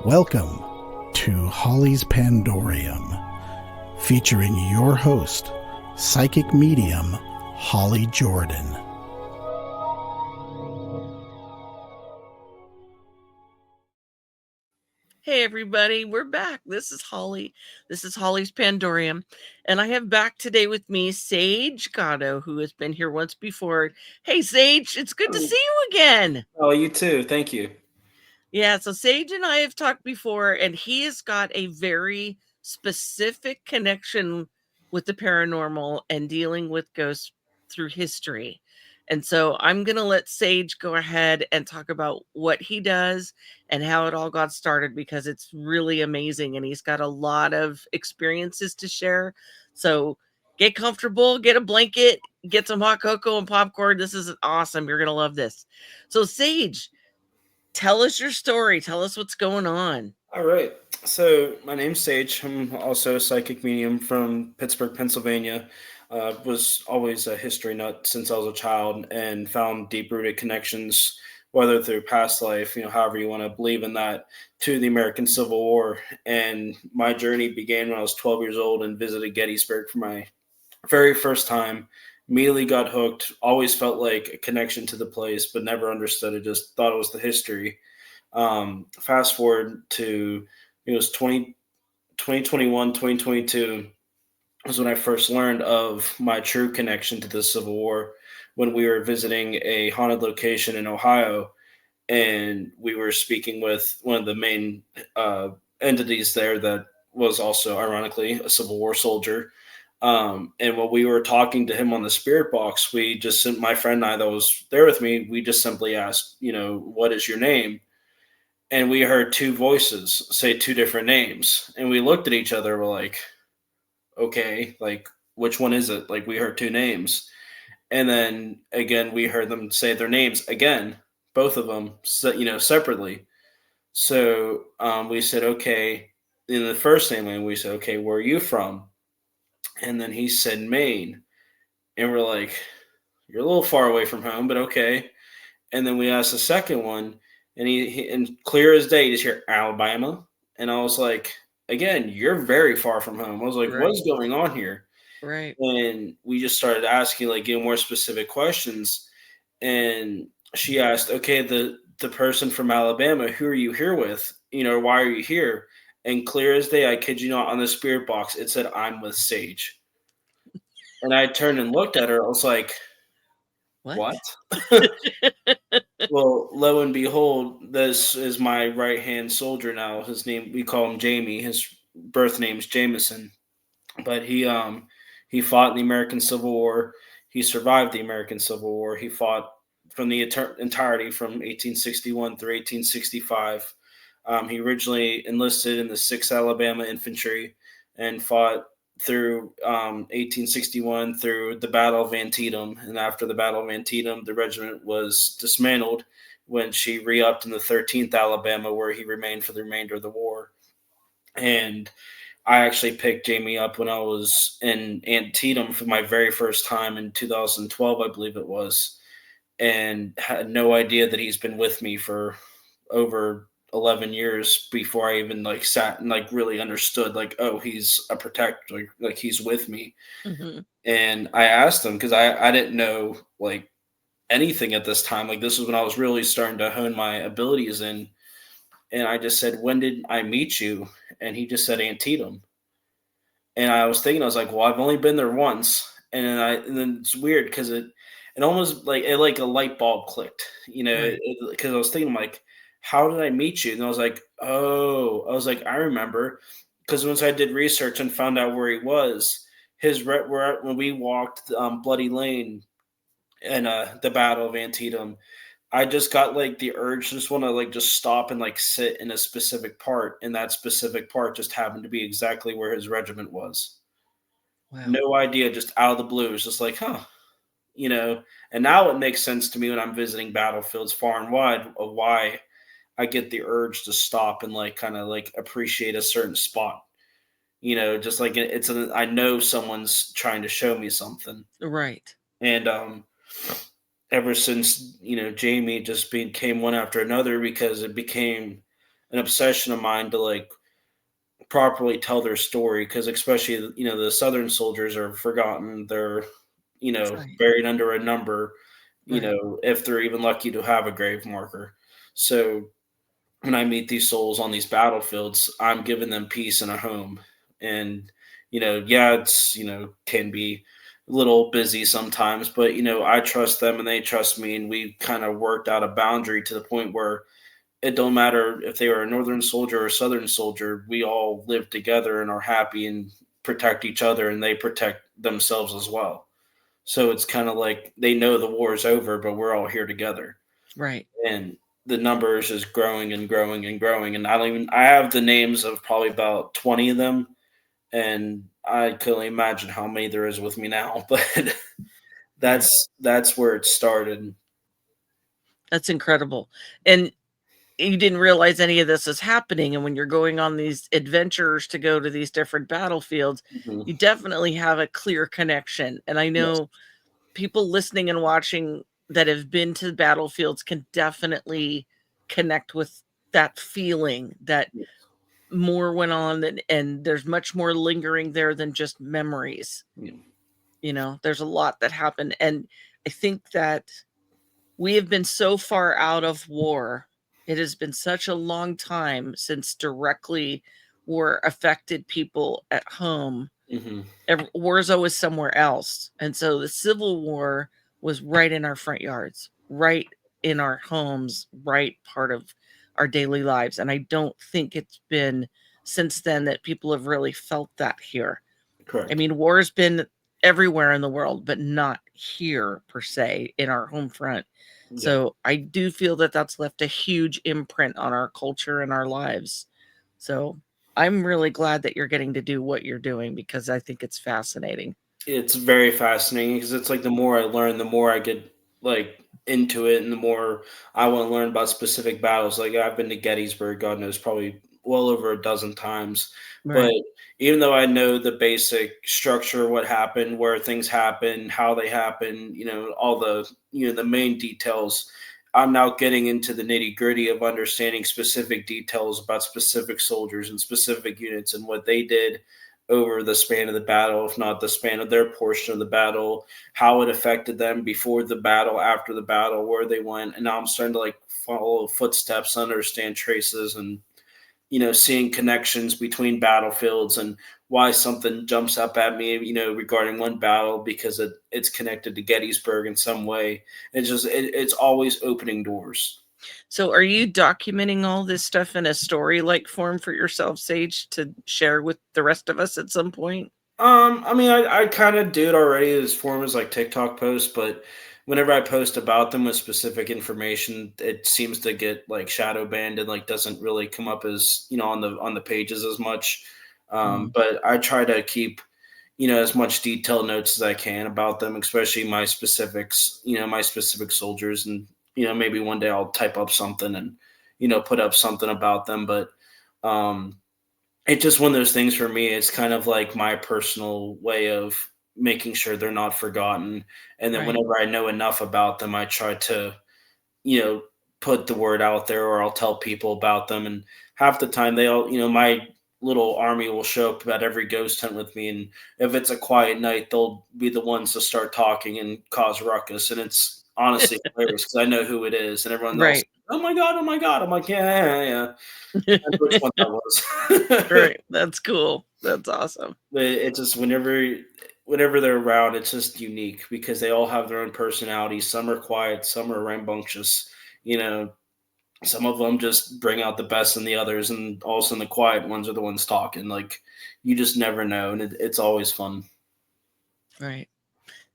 Welcome to Holly's Pandorium, featuring your host, psychic medium Holly Jordan. Hey everybody, we're back. This is Holly. This is Holly's Pandorium. And I have back today with me Sage Gatto, who has been here once before. Hey Sage, it's good to see you again. Oh, you too. Thank you. Yeah, so Sage and I have talked before, and he has got a very specific connection with the paranormal and dealing with ghosts through history. And so I'm going to let Sage go ahead and talk about what he does and how it all got started because it's really amazing and he's got a lot of experiences to share. So get comfortable, get a blanket, get some hot cocoa and popcorn. This is awesome. You're going to love this. So, Sage, tell us your story. Tell us what's going on. All right. So, my name's Sage. I'm also a psychic medium from Pittsburgh, Pennsylvania. Was always a history nut since I was a child and found deep rooted connections, whether through past life, however you want to believe in that, to the American Civil War. And my journey began when I was 12 years old and visited Gettysburg for my very first time. Immediately got hooked, always felt like a connection to the place, but never understood it, just thought it was the history. Fast forward to it was 2021, 2022 was when I first learned of my true connection to the Civil War when we were visiting a haunted location in Ohio and we were speaking with one of the main entities there that was also ironically a Civil War soldier. And when we were talking to him on the spirit box, we just my friend and I that was there with me, we just simply asked, what is your name? And we heard two voices say two different names. And we looked at each other, we're like, okay, like which one is it? Like we heard two names. And then again we heard them say their names again, both of them, separately. So we said, okay, in the first name we said, okay, where are you from? And then he said Maine. And we're like, you're a little far away from home, but okay. And then we asked the second one, and he and clear as day, you just hear Alabama. And I was like, again, you're very far from home. I was like, what Right, is going on here? right. And we just started asking, like, getting more specific questions. And she asked, okay, the person from Alabama, who are you here with? Why are you here? And clear as day, I kid you not, on the spirit box, it said, I'm with Sage. And I turned and looked at her. I was like, What? what? Well, lo and behold, this is my right hand soldier now. His name, we call him Jamie. His birth name's Jameson, but he fought in the American Civil War. He survived the American Civil War. He fought from the entirety from 1861 through 1865. He originally enlisted in the 6th Alabama Infantry and fought through 1861 through the Battle of Antietam. And after the Battle of Antietam, the regiment was dismantled when she re-upped in the 13th Alabama, where he remained for the remainder of the war. And I actually picked Jamie up when I was in Antietam for my very first time in 2012, I believe it was, and had no idea that he's been with me for over 11 years before I even like sat and like really understood like, oh, he's a protector, like he's with me. Hmm. And I asked him because I didn't know like anything at this time. Like this was when I was really starting to hone my abilities in. And I just said, when did I meet you? And he just said Antietam. And I was thinking, I was like, well, I've only been there once. And then it's weird because it almost like it like a light bulb clicked, Right. because I was thinking like, how did I meet you? And I was like, oh, I was like, I remember, because once I did research and found out where he was, when we walked Bloody Lane and the Battle of Antietam, I just got like the urge to just want to like just stop and like sit in a specific part, and that specific part just happened to be exactly where his regiment was. Wow. No idea, just out of the blue. It's just like, huh, you know. And now it makes sense to me when I'm visiting battlefields far and wide of why I get the urge to stop and like kind of like appreciate a certain spot. Just like I know someone's trying to show me something, Right. and ever since Jamie just became one after another because it became an obsession of mine to like properly tell their story, because especially the Southern soldiers are forgotten. They're Right. buried under a number, Right. if they're even lucky to have a grave marker. So when I meet these souls on these battlefields, I'm giving them peace and a home. And, yeah, it's, can be a little busy sometimes, but, I trust them and they trust me. And we kind of worked out a boundary to the point where it don't matter if they are a Northern soldier or a Southern soldier, we all live together and are happy and protect each other, and they protect themselves as well. So it's kind of like they know the war is over, but we're all here together. Right. And the number is just growing and growing and growing. And I have the names of probably about 20 of them. And I couldn't imagine how many there is with me now, but Right. that's where it started. That's incredible. And you didn't realize any of this is happening. And when you're going on these adventures to go to these different battlefields, Mhm. you definitely have a clear connection. And I Yes. know people listening and watching that have been to the battlefields can definitely connect with that feeling that Yes. more went on and there's much more lingering there than just memories. Yeah. There's a lot that happened. And I think that we have been so far out of war. It has been such a long time since directly war affected people at home. Mhm. War is always somewhere else. And so the Civil War was right in our front yards, right in our homes, right part of our daily lives. And I don't think it's been since then that people have really felt that here. I Correct. mean, war's been everywhere in the world, but not here per se in our home front. Yeah. So I do feel that that's left a huge imprint on our culture and our lives. So I'm really glad that you're getting to do what you're doing because I think it's fascinating. It's very fascinating because it's like the more I learn, the more I get like into it, and the more I want to learn about specific battles. Like I've been to Gettysburg, God knows, probably well over a dozen times. But Right. even though I know the basic structure, what happened, where things happen, how they happen, all the the main details, I'm now getting into the nitty gritty of understanding specific details about specific soldiers and specific units and what they did over the span of the battle, if not the span of their portion of the battle, how it affected them before the battle, after the battle, where they went. And now I'm starting to like follow footsteps, understand traces, and seeing connections between battlefields and why something jumps up at me, regarding one battle because it's connected to Gettysburg in some way. It's always opening doors. So are you documenting all this stuff in a story like form for yourself, Sage, to share with the rest of us at some point? I mean, I kind of do it already as form as like TikTok posts, but whenever I post about them with specific information, it seems to get like shadow banned and like doesn't really come up as on the pages as much. Mm. But I try to keep as much detailed notes as I can about them, especially my specifics, my specific soldiers, and maybe one day I'll type up something and put up something about them, but um it's just one of those things for me. It's kind of like my personal way of making sure they're not forgotten. And then Right. whenever I know enough about them, I try to, you know, put the word out there, or I'll tell people about them. And half the time they all, my little army will show up at every ghost hunt with me. And if it's a quiet night, they'll be the ones to start talking and cause ruckus. And it's honestly hilarious because I know who it is. And everyone else, Right. oh my God, oh my God. I'm like, yeah, yeah, yeah. Depends which one that was. Right. That's cool. That's awesome. But it's just whenever they're around, it's just unique because they all have their own personalities. Some are quiet, some are rambunctious. You know, some of them just bring out the best in the others, and all of a sudden the quiet ones are the ones talking. Like you just never know, and it's always fun. Right.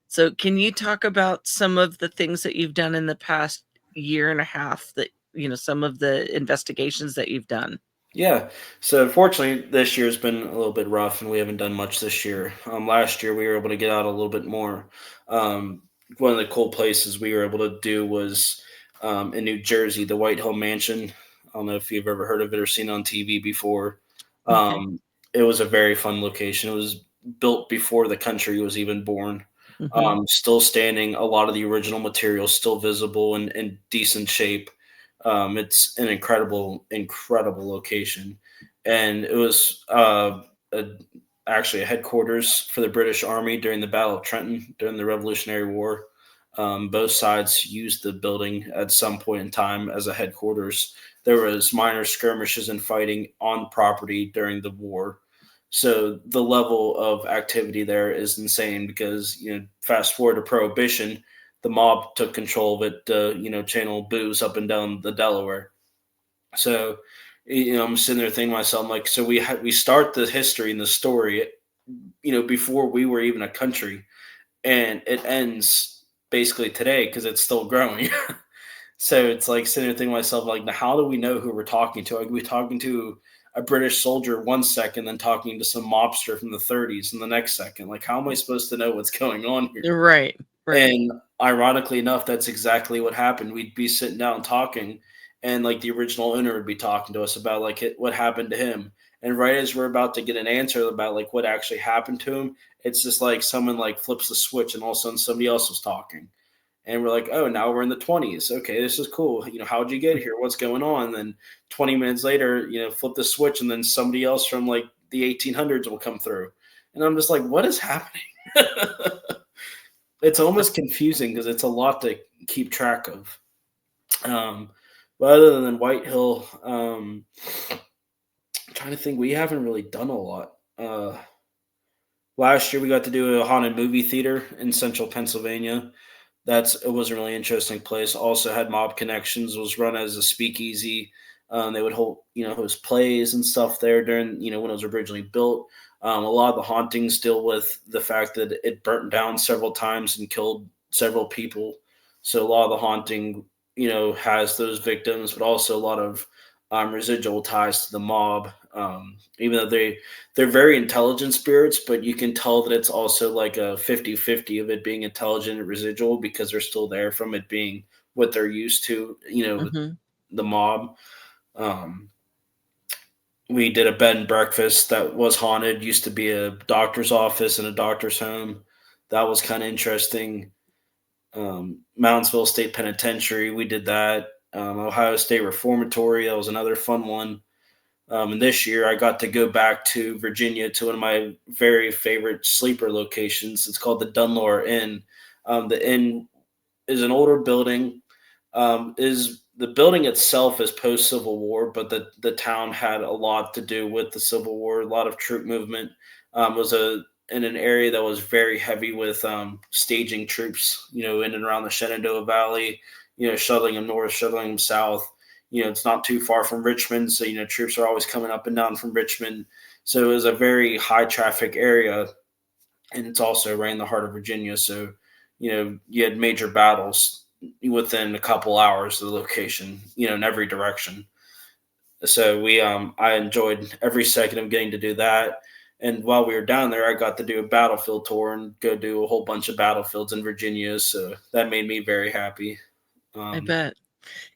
So can you talk about some of the things that you've done in the past year and a half that, some of the investigations that you've done? Yeah. So unfortunately, this year's been a little bit rough, and we haven't done much this year. Last year we were able to get out a little bit more. Um, One of the cool places we were able to do was in New Jersey, the White Hill Mansion. I don't know if you've ever heard of it or seen it on TV before. Okay. Um, it was a very fun location. It was built before the country was even born. Hmm. Still standing, a lot of the original materials still visible and in decent shape. It's an incredible location, and it was a, actually a headquarters for the British Army during the Battle of Trenton during the Revolutionary War. Both sides used the building at some point in time as a headquarters. There was minor skirmishes and fighting on property during the war. So the level of activity there is insane because, fast forward to Prohibition, the mob took control of it to, channel booze up and down the Delaware. So, I'm sitting there thinking to myself, I'm like, so we start the history and the story, before we were even a country, and it ends basically today because it's still growing. So it's like sitting there thinking to myself, like, now how do we know who we're talking to? Like, we talking to a British soldier one second, then talking to some mobster from the 30s in the next second. Like, how am I supposed to know what's going on here? Right. Right. And ironically enough, that's exactly what happened. We'd be sitting down talking, and like the original owner would be talking to us about like what happened to him. And right as we're about to get an answer about like what actually happened to him, it's just like someone like flips the switch, and all of a sudden somebody else was talking. And we're like, oh, now we're in the 20s. Okay, this is cool. How'd you get here? What's going on? And then 20 minutes later, flip the switch, and then somebody else from like the 1800s will come through. And I'm just like, what is happening? It's almost confusing because it's a lot to keep track of. Um, but other than White Hill, I'm trying to think, we haven't really done a lot. Last year we got to do a haunted movie theater in central Pennsylvania. It was a really interesting place. Also had mob connections. Was run as a speakeasy. They would hold host plays and stuff there during when it was originally built. A lot of the hauntings deal with the fact that it burnt down several times and killed several people. So a lot of the haunting has those victims, but also a lot of residual ties to the mob. Even though they're very intelligent spirits, but you can tell that it's also like a 50-50 of it being intelligent and residual because they're still there from it being what they're used to, Hmm. the mob. Um, we did a bed and breakfast that was haunted, used to be a doctor's office and a doctor's home. That was kind of interesting. Moundsville State Penitentiary, we did that. Ohio State Reformatory, that was another fun one. And this year I got to go back to Virginia to one of my very favorite sleeper locations. It's called the Dunlore Inn. The inn is an older building. Is the building itself is post Civil War, but the town had a lot to do with the Civil War. A lot of troop movement. Was in an area that was very heavy with staging troops, in and around the Shenandoah Valley, shuttling them north, shuttling them south. It's not too far from Richmond, so troops are always coming up and down from Richmond. So it was a very high traffic area, and it's also right in the heart of Virginia. So you had major battles within a couple hours of the location, in every direction. So I enjoyed every second of getting to do that. And while we were down there, I got to do a battlefield tour and go do a whole bunch of battlefields in Virginia. So that made me very happy. I Um, bet.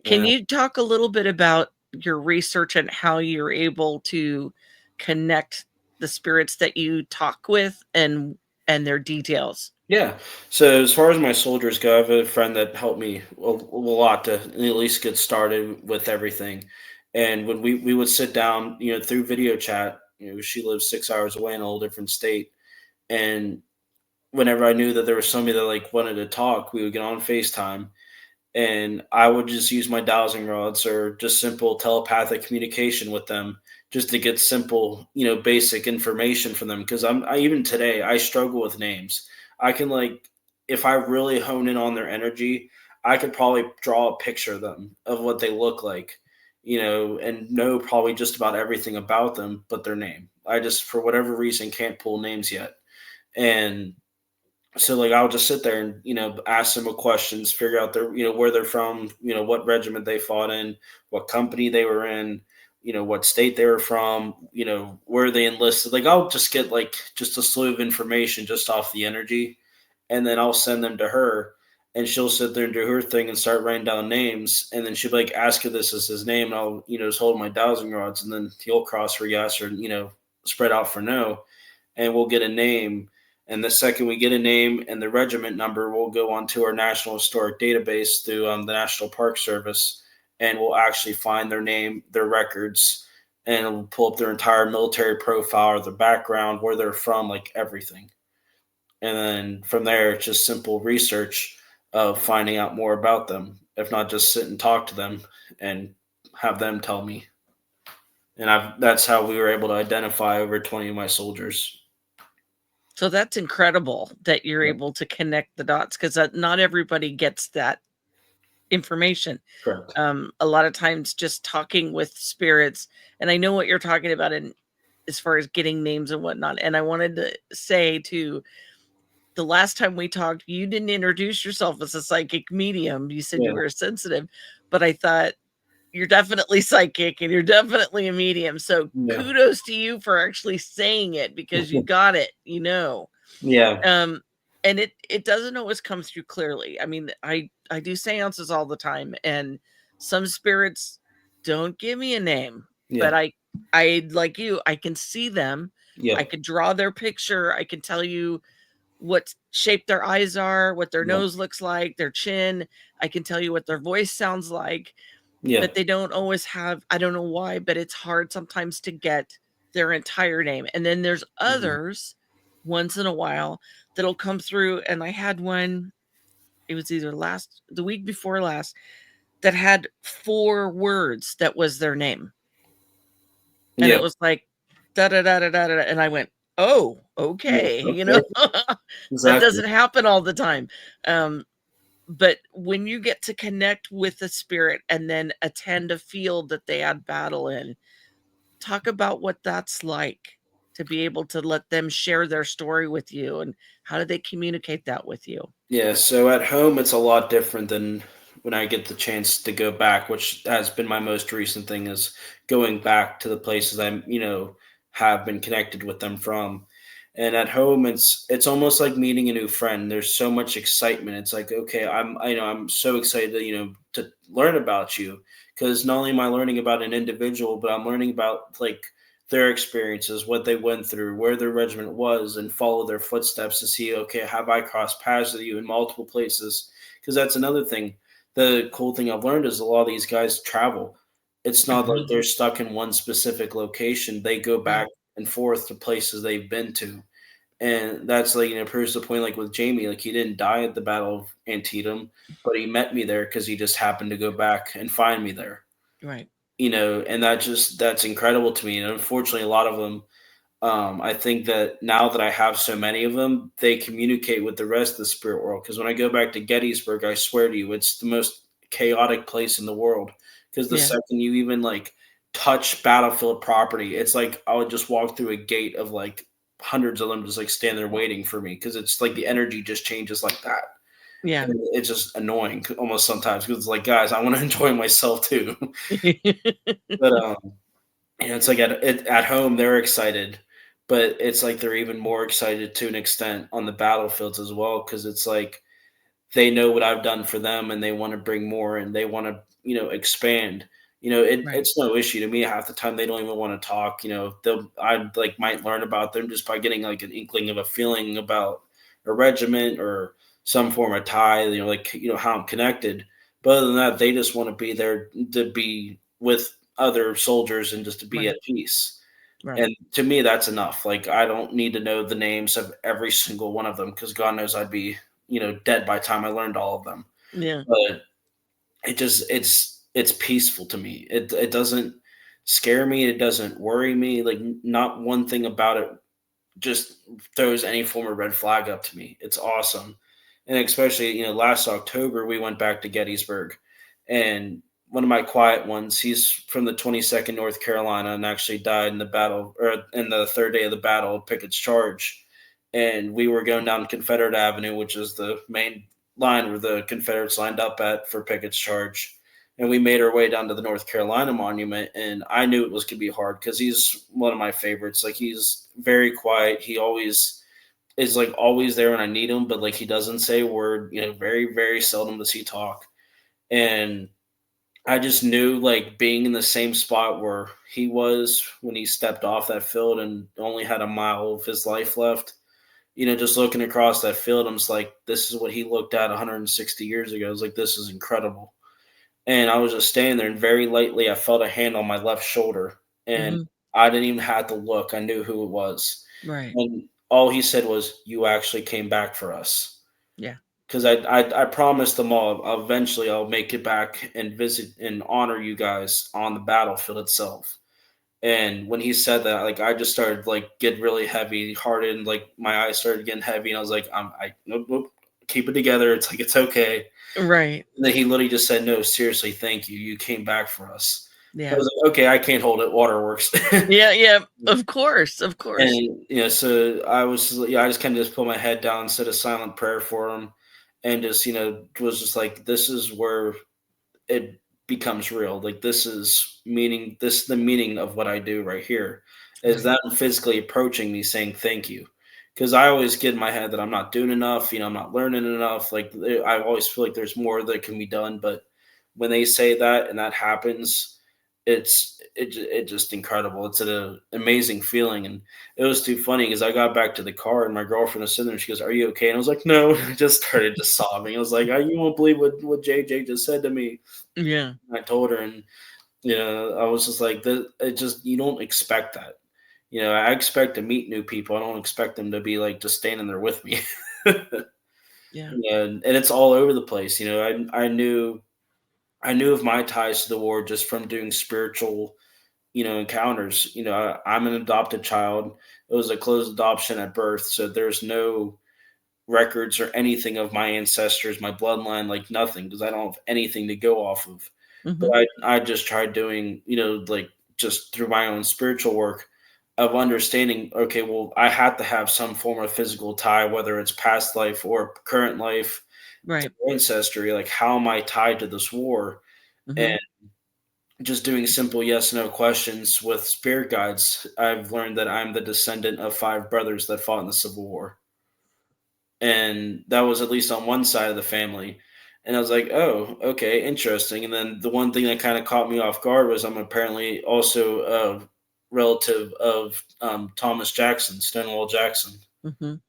Can yeah. you talk a little bit about your research and how you're able to connect the spirits that you talk with and their details? Yeah. So as far as my soldiers go, I have a friend that helped me a lot to at least get started with everything. And when we would sit down, through video chat, she lives 6 hours away in a whole different state. And whenever I knew that there was somebody that like wanted to talk, we would get on FaceTime, and I would just use my dowsing rods or just simple telepathic communication with them just to get simple, basic information from them. Because even today I struggle with names. I can like if I really hone in on their energy, I could probably draw a picture of them of what they look like, and know probably just about everything about them but their name. I just for whatever reason can't pull names yet. And so like I'll just sit there and ask them questions, figure out their where they're from, what regiment they fought in, what company they were in, what state they were from, where they enlisted. Like I'll just get like just a slew of information just off the energy, and then I'll send them to her, and she'll sit there and do her thing and start writing down names, and then she'll be like, ask if this is his name, and I'll just hold my dowsing rods, and then he'll cross for yes or spread out for no, and we'll get a name. And the second we get a name and the regiment number, we'll go onto our National Historic Database through the National Park Service, and will actually find their name, their records, and it'll pull up their entire military profile or their background, where they're from, like everything. And then from there, it's just simple research of finding out more about them. If not, just sit and talk to them and have them tell me. And that's how we were able to identify over 20 of my soldiers. So that's incredible that you're Yeah. able to connect the dots, because not everybody gets that information. Correct. A lot of times just talking with spirits, and I know what you're talking about in as far as getting names and whatnot. And I wanted to say too, the last time we talked, you didn't introduce yourself as a psychic medium. You said you Yeah. were a sensitive, but I thought you're definitely psychic and you're definitely a medium. So Yeah. kudos to you for actually saying it, because you got it, Yeah. And it doesn't always come through clearly. I mean, I do seances all the time, and some spirits don't give me a name, but Yeah. I like you, I can see them. I Yep. could draw their picture. I can tell you what shape their eyes are, what their Yep. nose looks like, their chin. I can tell you what their voice sounds like, Yeah. but they don't always have, I don't know why, but it's hard sometimes to get their entire name. And then there's Mhm. others once in a while that'll come through. And I had one, it was either the week before last, that had 4 words that was their name. And it Yep. was like, da da da da da da. And I went, oh, Yeah. okay. Okay. That Exactly. doesn't happen all the time. Um, but when you get to connect with the spirit and then attend a field that they had battle in, talk about what that's like to be able to let them share their story with you, and how do they communicate that with you? Yeah, so at home it's a lot different than when I get the chance to go back, which has been my most recent thing, is going back to the places have been connected with them from. And at home it's almost like meeting a new friend. There's so much excitement. It's like, okay, I'm so excited to, to learn about you, because not only am I learning about an individual, but I'm learning about like their experiences, what they went through, where their regiment was, and follow their footsteps to see, okay, have I crossed paths with you in multiple places? Because that's another thing. The cool thing I've learned is a lot of these guys travel. It's not like Mhm. they're stuck in one specific location. They go Right. back and forth to places they've been to. And that's like, proves the point, like with Jamie, like he didn't die at the Battle of Antietam, but he met me there because he just happened to go back and find me there. Right. And that's incredible to me. And unfortunately, a lot of them, I think that now that I have so many of them, they communicate with the rest of the spirit world. Because when I go back to Gettysburg, I swear to you, it's the most chaotic place in the world. Because the Yeah. second you even like touch battlefield property, it's like I would just walk through a gate of like hundreds of them just like stand there waiting for me, because it's like the energy just changes like that. Yeah. And it's just annoying almost sometimes, because it's like, guys, I want to enjoy myself too. But it's like at home they're excited, but it's like they're even more excited to an extent on the battlefields as well, because it's like they know what I've done for them and they want to bring more and they want to expand. Right. It's no issue to me. Half the time they don't even want to talk. I like might learn about them just by getting like an inkling of a feeling about a regiment or some form of tie. Like how I'm connected. But other than that, they just want to be there to be with other soldiers and just to be Right. at peace. Right. And to me, that's enough. Like, I don't need to know the names of every single one of them, because God knows I'd be, dead by the time I learned all of them. Yeah. But it's peaceful to me. It doesn't scare me. It doesn't worry me. Like, not one thing about it just throws any form of red flag up to me. It's awesome. And especially, last October we went back to Gettysburg, and one of my quiet ones, he's from the 22nd North Carolina and actually died in the battle, or in the third day of the battle of Pickett's Charge. And we were going down Confederate Avenue, which is the main line where the Confederates lined up at for Pickett's Charge. And we made our way down to the North Carolina Monument, and I knew it was going to be hard because he's one of my favorites. Like, he's very quiet. He always is like always there when I need him, but like he doesn't say a word. Very very seldom does he talk. And I just knew, like, being in the same spot where he was when he stepped off that field and only had a mile of his life left. Just looking across that field, I'm just like, this is what he looked at 160 years ago. I was like, this is incredible. and I was just standing there, and very lightly I felt a hand on my left shoulder, and Mhm. I didn't even have to look. I knew who it was, Right. and all he said was, "You actually came back for us." Yeah. Because I promised them all eventually I'll make it back and visit and honor you guys on the battlefield itself. And when he said that, like I just started like get really heavy hearted, and like my eyes started getting heavy, and I was like, I nope, nope, keep it together. It's like it's okay. Right. And then he literally just said, "No, seriously, thank you. You came back for us." I Yeah. was like, "Okay, I can't hold it. Waterworks." Yeah, yeah. Of course, of course. And so I was, yeah, I just kind of just put my head down, said a silent prayer for him, and just was just like, this is where it becomes real. Like this is meaning. This is the meaning of what I do right here. Is Right. them physically approaching me, saying thank you. Because I always get in my head that I'm not doing enough. I'm not learning enough. Like I always feel like there's more that can be done. But when they say that and that happens, it just incredible. It's an amazing feeling, and it was too funny because I got back to the car and my girlfriend was sitting there. She goes, "Are you okay?" And I was like, "No." I just started just sobbing. I was like, "You won't believe what JJ just said to me." Yeah. I told her, and I was just like, It just you don't expect that. I expect to meet new people. I don't expect them to be like just standing there with me. Yeah. And it's all over the place. I knew of my ties to the war just from doing spiritual encounters. I'm an adopted child. It was a closed adoption at birth, so there's no records or anything of my ancestors, my bloodline, like nothing, because I don't have anything to go off of. But Mhm. I just tried doing, like just through my own spiritual work of understanding, okay, well, I had to have some form of physical tie, whether it's past life or current life to Right. ancestry. Like, how am I tied to this war? And Mhm. just doing simple yes no questions with spirit guides, I've learned that I'm the descendant of 5 brothers that fought in the Civil War. And that was at least on one side of the family. And I was like, oh, okay, interesting. And then the one thing that kind of caught me off guard was I'm apparently also a relative of Thomas Jackson, Stonewall Jackson. Mhm.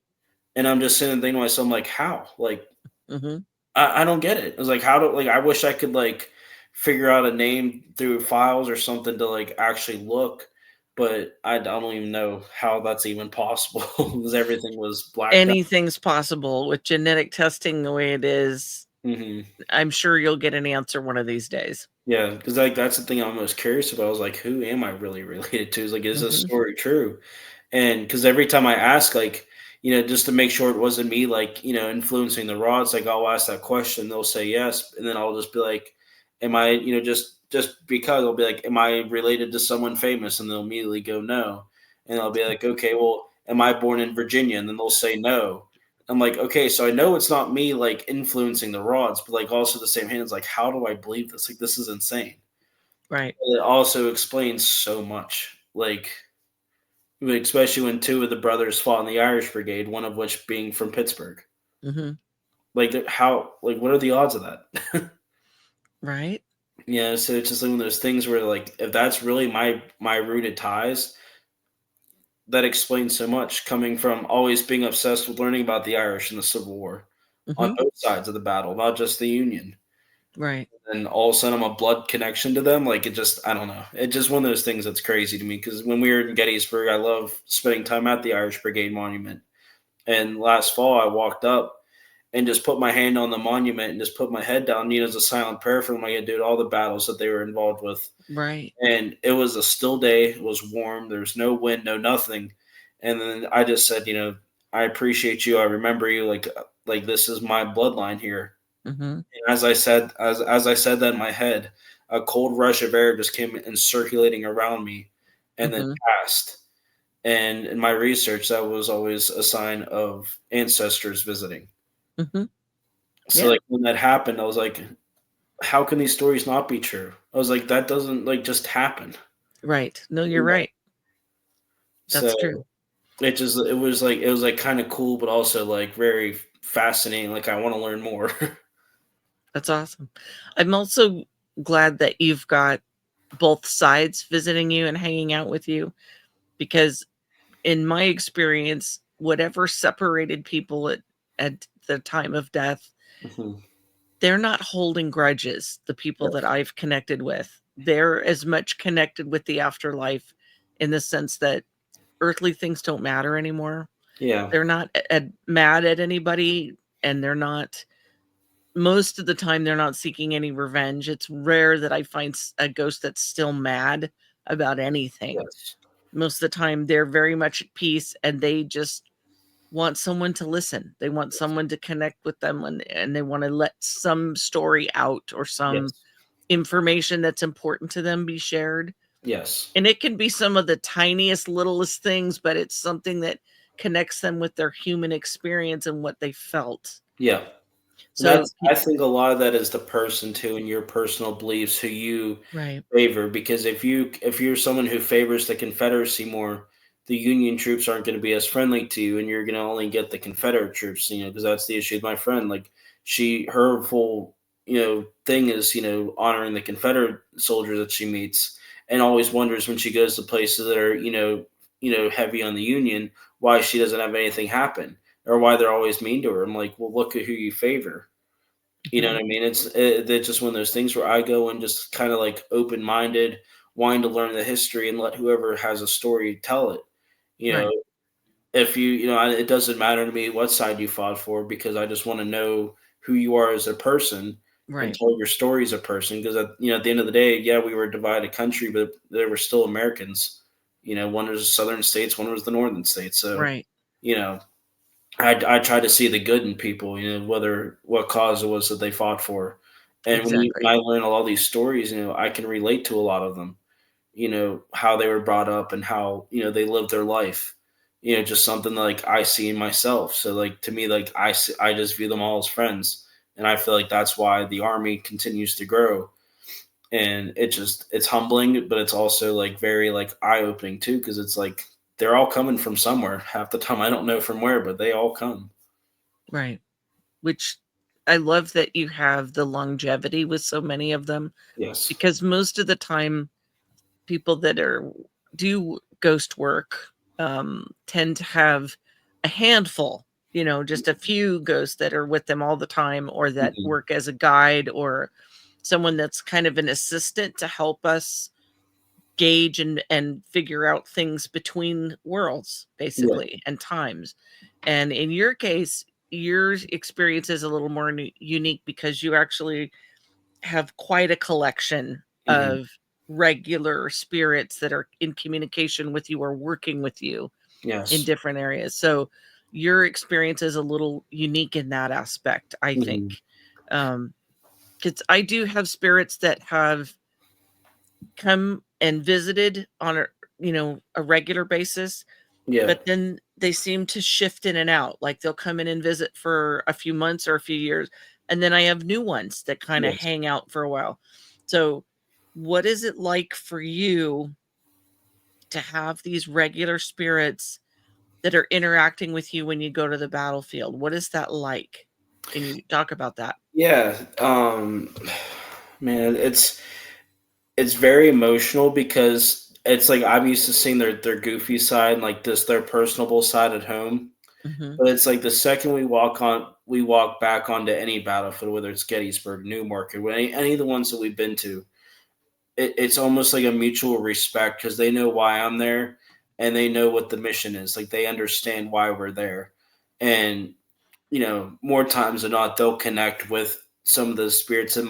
And I'm just sitting and thinking to myself, I'm like, how? Like, Mhm. I don't get it. I was like, how do like I wish I could like figure out a name through files or something to like actually look, but I don't even know how that's even possible because everything was blacked out. Anything's possible with genetic testing the way it is. Hmm. I'm sure you'll get an answer one of these days. Yeah, because like that's the thing I'm most curious about. I was like, who am I really related to? Is like, is this Mhm. story true? And because every time I ask, like, just to make sure it wasn't me, like, influencing the rods, like I'll ask that question, they'll say yes, and then I'll just be like, am I, just because I'll be like, am I related to someone famous? And they'll immediately go no, and I'll be like, okay, well, am I born in Virginia? And then they'll say no. I'm like, okay, so I know it's not me like influencing the rods, but like also the same hand, it's like, how do I believe this? Like, this is insane. Right. It also explains so much. Like, especially when 2 of the brothers fought in the Irish Brigade, one of which being from Pittsburgh. Mhm. Like, what are the odds of that? Right. Yeah, so it's just like one of those things where, like, if that's really my rooted ties, that explains so much coming from always being obsessed with learning about the Irish and the Civil War on Mhm. both sides of the battle, not just the Union. Right. And all of a sudden, I'm a blood connection to them. Like, it just, I don't know. It's just one of those things that's crazy to me because when we were in Gettysburg, I love spending time at the Irish Brigade Monument. And last fall, I walked up and just put my hand on the monument and just put my head down, as a silent prayer for them, like I did all the battles that they were involved with. Right. And it was a still day. It was warm. There was no wind, no nothing. And then I just said, I appreciate you. I remember you. Like this is my bloodline here. Mhm. And as I said that in my head, a cold rush of air just came and circulating around me, and then Mhm. passed. And in my research, that was always a sign of ancestors visiting. Mhm. So Yeah. like when that happened, I was like, how can these stories not be true? I was like, that doesn't like just happen. Right. No, you're You know? right. So That's true. it was like kind of cool, but also like very fascinating. Like I want to learn more. That's awesome. I'm also glad that you've got both sides visiting you and hanging out with you because in my experience, whatever separated people at the time of death, Mhm. they're not holding grudges, the people that Yes. I've connected with. They're as much connected with the afterlife in the sense that earthly things don't matter anymore. Yeah. They're not mad at anybody, and they're not most of the time, they're not seeking any revenge. It's rare that I find a ghost that's still mad about anything. Yes. Most of the time, they're very much at peace and they just want someone to listen. They want someone to connect with them and they want to let some story out or some Yes. information that's important to them be shared. Yes. And it can be some of the tiniest, littlest things, but it's something that connects them with their human experience and what they felt. Yeah. And So, that's I think a lot of that is the person too and your personal beliefs who you right, favor because if you're someone who favors the Confederacy more, the Union troops aren't going to be as friendly to you and you're going to only get the Confederate troops, because that's the issue with my friend. Like her full, thing is, honoring the Confederate soldiers that she meets and always wonders when she goes to places that are, heavy on the Union, why she doesn't have anything happen or why they're always mean to her. I'm like, well, look at who you favor. You know mhm, what I mean? It's just one of those things where I go and just kind of like open minded, wanting to learn the history and let whoever has a story tell it. You know, right, if it doesn't matter to me what side you fought for because I just want to know who you are as a person and right, tell your story as a person. Because at the end of the day, yeah, we were a divided country, but they were still Americans. One was the southern states, one was the northern states. So right. you know, I try to see the good in people, whether what cause it was that they fought for. And when Exactly. I learn all these stories, I can relate to a lot of them, how they were brought up and how, they lived their life, just something like I see in myself. So like to me, like I just view them all as friends. And I feel like that's why the army continues to grow. And it's humbling, but it's also like very like eye opening too, because it's like they're all coming from somewhere. Half the time I don't know from where, but they all come. Right. Which I love that you have the longevity with so many of them Yes. because most of the time people that do ghost work tend to have a handful, just a few ghosts that are with them all the time or that Mhm. work as a guide or someone that's kind of an assistant to help us gauge and figure out things between worlds Yeah. basically and times. And in your case, your experience is a little more unique because you actually have quite a collection Mhm. of regular spirits that are in communication with you or working with you in Yes. different areas. So your experience is a little unique in that aspect, I think. Mhm. Um, because I do have spirits that have come and visited on a regular basis, Yeah. but then they seem to shift in and out. Like they'll come in and visit for a few months or a few years, and then I have new ones that kind of Yes. hang out for a while. So, what is it like for you to have these regular spirits that are interacting with you when you go to the battlefield? What is that like? Can you talk about that? Yeah. Man, it's very emotional because it's like I'm used to seeing their goofy side, like this their personable side at home. Hmm. But it's like the second we walk back onto any battlefield, whether it's Gettysburg, Newmarket, any of the ones that we've been to, it's almost like a mutual respect because they know why I'm there and they know what the mission is. Like they understand why we're there. And, more times than not, they'll connect with some of the spirits that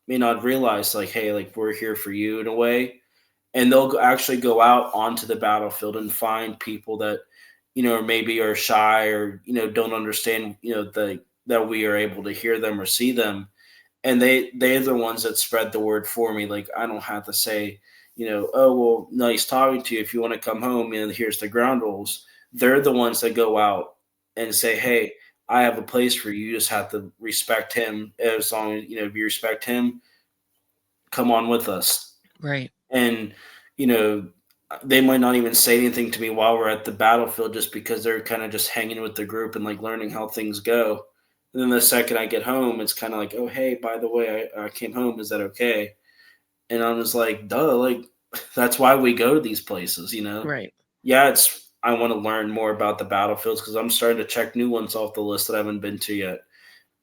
may not realize like, hey, like we're here for you in a way. And they'll actually go out onto the battlefield and find people that, maybe are shy or, don't understand, that we are able to hear them or see them and they're the ones that spread the word for me. Like I don't have to say, oh well, nice talking to you. If you want to come home, and here's the ground rules. They're the ones that go out and say, hey, I have a place for you. You just have to respect him. As long as if you respect him, come on with us. Right. And you know, they might not even say anything to me while we're at the battlefield, just because they're kind of just hanging with the group and like learning how things go. And then the second I get home, it's kind of like, oh, hey, by the way, I came home. Is that okay? And I was like, duh, like that's why we go to these places. Right. Yeah, I want to learn more about the battlefields because I'm starting to check new ones off the list that I haven't been to yet.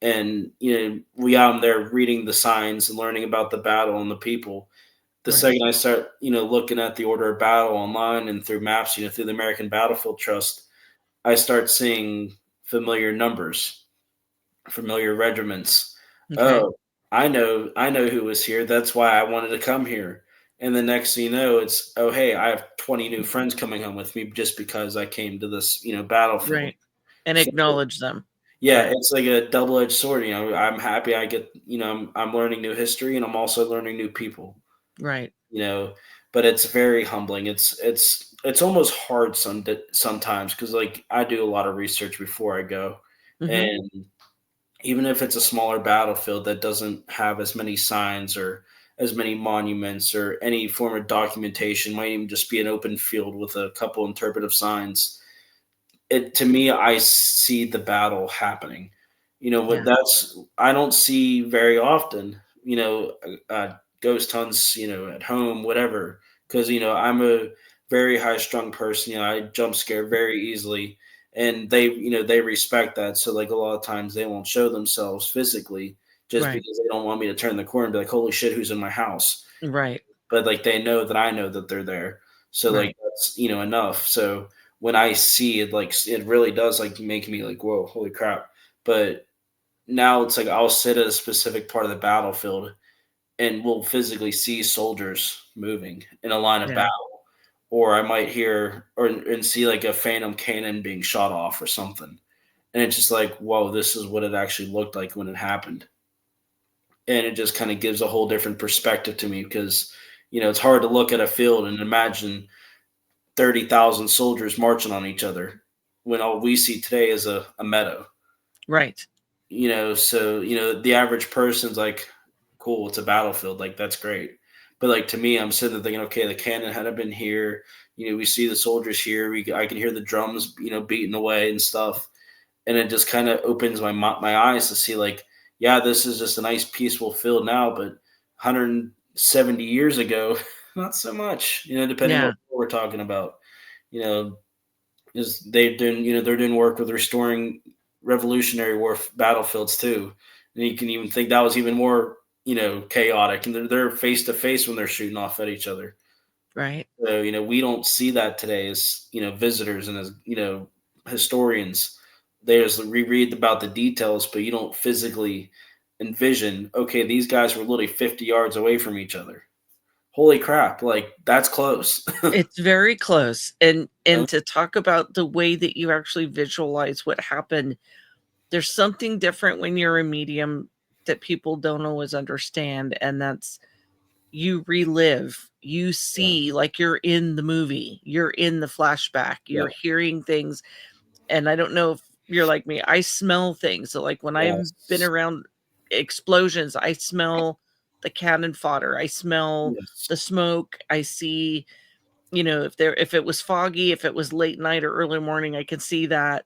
and we out there reading the signs and learning about the battle and the people. The Right. second I start looking at the order of battle online and through maps, through the American Battlefield Trust, I start seeing familiar numbers, familiar regiments. Okay. Oh, I know who was here. That's why I wanted to come here. And the next thing you know, it's, oh hey, I have 20 new friends coming home with me just because I came to this battlefield. Right. And So acknowledge them. yeah, Right. it's like a double-edged sword. I'm happy I get, I'm learning new history and I'm also learning new people. Right. You know, but it's very humbling. It's almost hard sometimes because like I do a lot of research before I go, Mhm. and even if it's a smaller battlefield that doesn't have as many signs or as many monuments or any form of documentation, might even just be an open field with a couple interpretive signs. It to me, I see the battle happening. What Yeah. that's I don't see very often. Ghost hunts. At home, whatever. Because I'm a very high strung person. I jump scare very easily, and they respect that. So like a lot of times they won't show themselves physically just Right. because they don't want me to turn the corner and be like, "Holy shit, who's in my house?" Right. But like they know that I know that they're there. So Right. like that's enough. So when I see it, like it really does like make me like, whoa, holy crap. But now it's like I'll sit at a specific part of the battlefield and we'll physically see soldiers moving in a line of Yeah. battle. Or I might hear and see like a phantom cannon being shot off or something. And it's just like, whoa, this is what it actually looked like when it happened. And it just kind of gives a whole different perspective to me because it's hard to look at a field and imagine 30,000 soldiers marching on each other when all we see today is a meadow. Right. So the average person's like, cool, it's a battlefield, like that's great. But like to me, I'm sitting there thinking, okay, the cannon had been here. We see the soldiers here. I can hear the drums beating away and stuff, and it just kind of opens my eyes to see like, yeah, this is just a nice peaceful field now, but 170 years ago, not so much. Depending on Yeah. what we're talking about. You know, is they're doing work with restoring Revolutionary War battlefields too, and you can even think that was even more chaotic, and they're face to face when they're shooting off at each other. Right. So, we don't see that today as, visitors and as, historians. They just reread about the details, but you don't physically envision, okay, these guys were literally 50 yards away from each other. Holy crap, like that's close. It's very close. And Uh, to talk about the way that you actually visualize what happened, there's something different when you're a medium that people don't always understand, and that's you relive, you yeah, see like you're in the movie, you're in the flashback, yeah, you're hearing things. And I don't know if you're like me, I smell things. So like when I've been yes, around explosions, I smell the cannon fodder, I smell yes, the smoke, I see, if it was foggy, if it was late night or early morning, I can see that.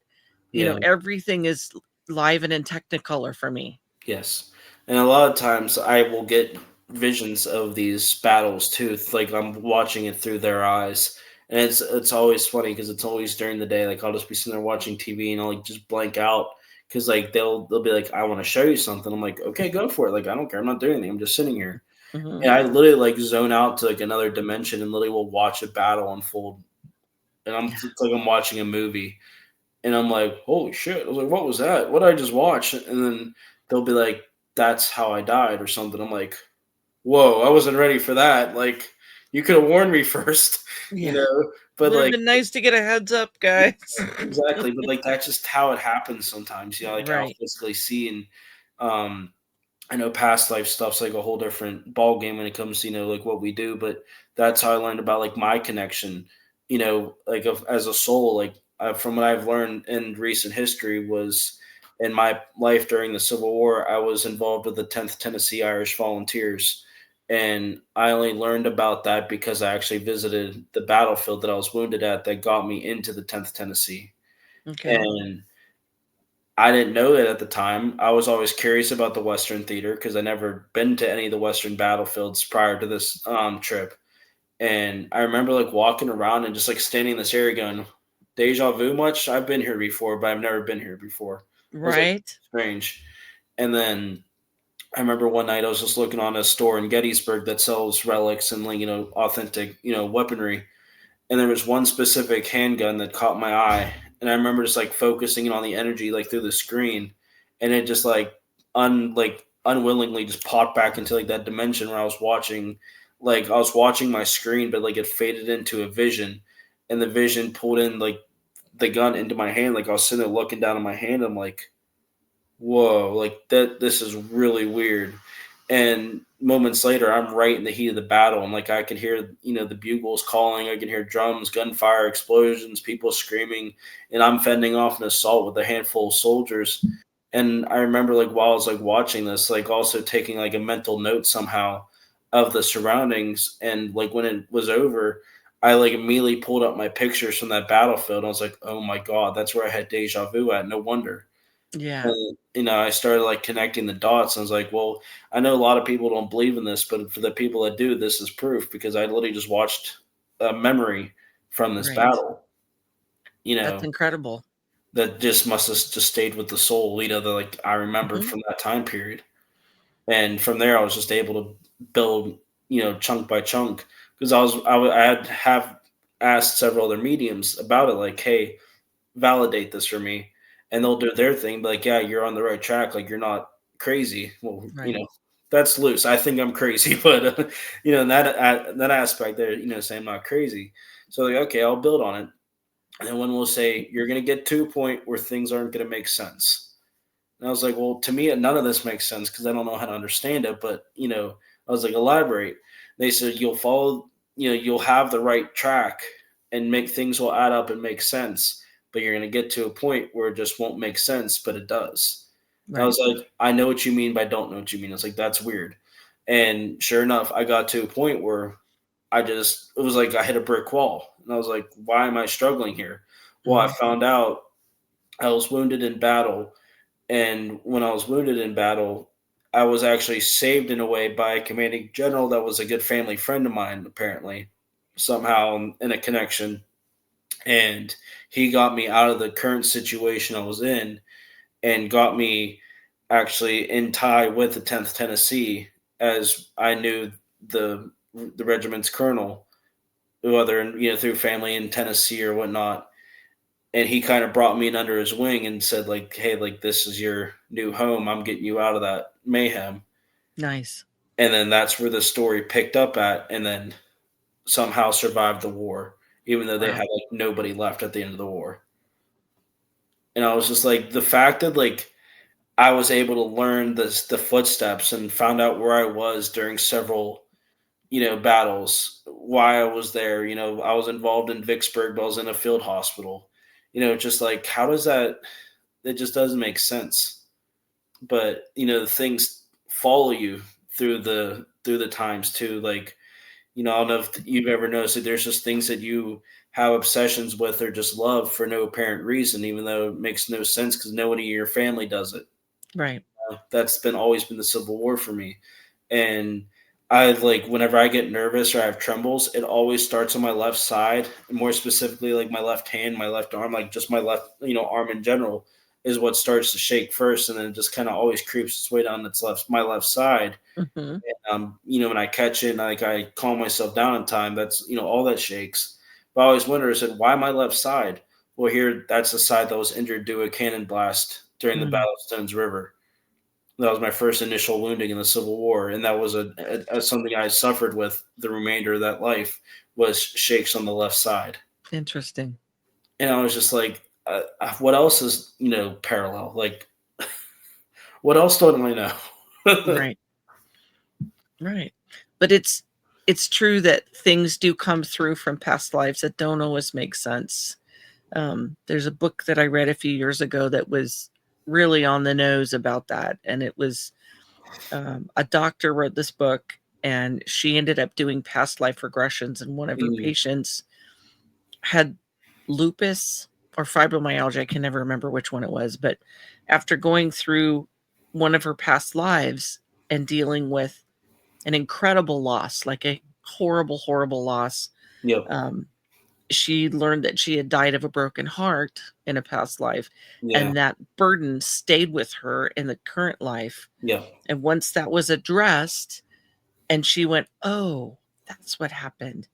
yeah. Everything is live and in technicolor for me. Yes. And a lot of times I will get visions of these battles too. Like I'm watching it through their eyes. And it's always funny because it's always during the day. Like I'll just be sitting there watching TV and I'll like just blank out because like they'll be like, I want to show you something. I'm like, okay, go for it. Like I don't care. I'm not doing anything. I'm just sitting here. Mhm. And I literally like zone out to like another dimension and literally will watch a battle unfold. And Yeah. it's like I'm watching a movie. And I'm like, holy shit. I was like, what was that? What did I just watch? And then they'll be like, that's how I died or something. I'm like, whoa, I wasn't ready for that. Like, you could have warned me first, you Yeah. know? But Would have like, been nice to get a heads up, guys. exactly. But like, that's just how it happens sometimes, like I'll Right. physically see. And I know past life stuff's like a whole different ball game when it comes to like what we do, but that's how I learned about like my connection, like as a soul, like from what I've learned in recent history was in my life during the Civil War, I was involved with the 10th Tennessee Irish Volunteers, and I only learned about that because I actually visited the battlefield that I was wounded at that got me into the 10th Tennessee, Okay. and I didn't know it at the time. I was always curious about the Western theater because I never been to any of the Western battlefields prior to this trip. And I remember like walking around and just like standing in this area going, deja vu much? I've been here before, but I've never been here before. It was like Right. strange. And then I remember one night I was just looking on a store in Gettysburg that sells relics and, like, authentic, weaponry. And there was one specific handgun that caught my eye. And I remember just like focusing on the energy like through the screen, and it just like unwillingly just popped back into like that dimension where I was watching my screen, but like it faded into a vision, and the vision pulled in like the gun into my hand. Like I was sitting there looking down at my hand. I'm like, whoa, like that, this is really weird. And moments later, I'm right in the heat of the battle, and like I can hear, the bugles calling, I can hear drums, gunfire, explosions, people screaming, and I'm fending off an assault with a handful of soldiers. And I remember, like, while I was like watching this, like also taking like a mental note somehow of the surroundings, and like when it was over, I like immediately pulled up my pictures from that battlefield. I was like, oh my god, that's where I had deja vu at. No wonder. Yeah. And, I started like connecting the dots. I was like, well, I know a lot of people don't believe in this, but for the people that do, this is proof because I literally just watched a memory from this Right. battle, That's incredible. that just must have just stayed with the soul, that like I remembered Mhm. from that time period. And from there, I was just able to build, chunk by chunk, because I had have asked several other mediums about it, like, hey, validate this for me, and they'll do their thing, but like, yeah, you're on the right track, like you're not crazy. Well, Right. that's loose. I think I'm crazy, but in that aspect, they're saying I'm not crazy. So like, okay, I'll build on it, and then one will say you're gonna get to a point where things aren't gonna make sense. And I was like, well, to me, none of this makes sense because I don't know how to understand it. But I was like, elaborate. They said you'll follow, you'll have the right track, and make things will add up and make sense. But you're gonna get to a point where it just won't make sense, but it does. And I Right. was like, I know what you mean, but I don't know what you mean. I was like, that's weird. And sure enough, I got to a point where it was like I hit a brick wall, and I was like, why am I struggling here? Well, I Mhm. found out I was wounded in battle, and when I was wounded in battle, I was actually saved in a way by a commanding general that was a good family friend of mine, apparently, somehow in a connection. And he got me out of the current situation I was in, and got me actually in tie with the 10th Tennessee, as I knew the regiment's colonel, whether through family in Tennessee or whatnot. And he kind of brought me in under his wing and said, like, hey, like, this is your new home, I'm getting you out of that mayhem. Nice. And then that's where the story picked up at, and then somehow survived the war, even though they Wow. had like nobody left at the end of the war. And I was just like, the fact that like I was able to learn the footsteps and found out where I was during several battles, why I was there. I was involved in Vicksburg, but I was in a field hospital. Just like, how does that? It just doesn't make sense. But the things follow you through the times too. Like, I don't know if you've ever noticed that there's just things that you have obsessions with or just love for no apparent reason, even though it makes no sense because nobody in your family does it. Right. That's been always been the Civil War for me. And I like, whenever I get nervous or I have trembles, it always starts on my left side, and more specifically like my left hand, my left arm, like just my left, arm in general is what starts to shake first, and then it just kind of always creeps its way down my left side. Mhm. When I catch it, and like I calm myself down in time, that's all that shakes. But I always wonder, I said, why my left side? Well, here, that's the side that was injured due to a cannon blast during the Mm. Battle of Stones River. That was my first initial wounding in the Civil War, and that was something I suffered with the remainder of that life, was shakes on the left side. Interesting. And I was just like, what else is parallel? Like, what else don't I know? Right. Right. But it's true that things do come through from past lives that don't always make sense. There's a book that I read a few years ago that was really on the nose about that, and it was a doctor wrote this book, and she ended up doing past life regressions, and one of her Mm, patients had lupus or fibromyalgia. I can never remember which one it was, but after going through one of her past lives and dealing with an incredible loss, like a horrible, horrible loss, yep. um, she learned that she had died of a broken heart in a past life, Yeah. and that burden stayed with her in the current life. Yeah. And once that was addressed and she went, "Oh, that's what happened."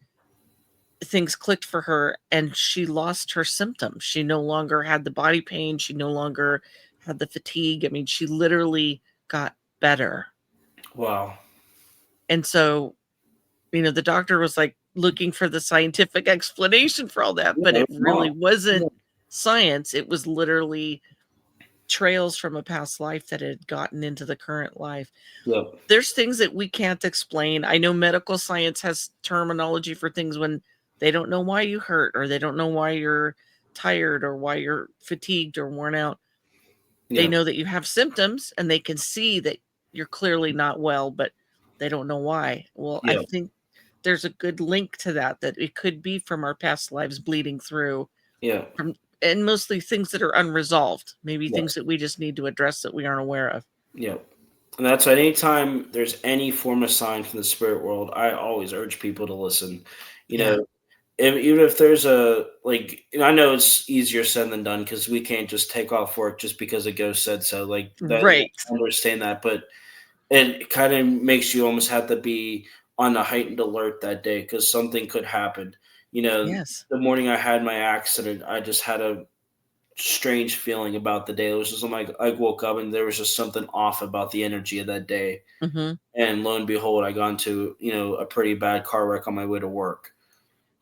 Things clicked for her and she lost her symptoms. She no longer had the body pain, she no longer had the fatigue. I mean, she literally got better. Wow. And so, the doctor was like looking for the scientific explanation for all that, but Yeah, it it's really not. Yeah. wasn't science. It was literally trails from a past life that had gotten into the current life. Yep. There's things that we can't explain. I know medical science has terminology for things when they don't know why you hurt or they don't know why you're tired or why you're fatigued or worn out. They Yep. know that you have symptoms and they can see that you're clearly not well, but they don't know why. Well, I Yep. think there's a good link to that, that it could be from our past lives bleeding through Yep. from, and mostly things that are unresolved, maybe things Yes. that we just need to address that we aren't aware of. Yep. And that's at any time there's any form of sign from the spirit world, I always urge people to listen. You Yeah. know, even if there's a like, I know it's easier said than done because we can't just take off work just because a ghost said so. Like that, Right. I understand that, but it kind of makes you almost have to be on a heightened alert that day because something could happen. Yes. The morning I had my accident, I just had a strange feeling about the day. It was just like I woke up and there was just something off about the energy of that day. Mhm. And lo and behold, I got into, a pretty bad car wreck on my way to work.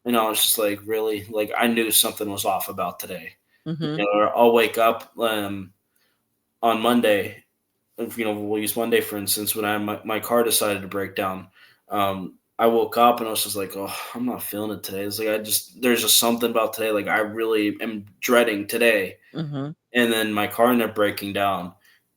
And I was just like, really? Like I knew something was off about today. Mhm. Or I'll wake up on Monday, we'll use Monday for instance, when my car decided to break down. I woke up and I was just like, oh, I'm not feeling it today. It's like there's just something about today. Like I really am dreading today. Mhm. And then my car ended up breaking down,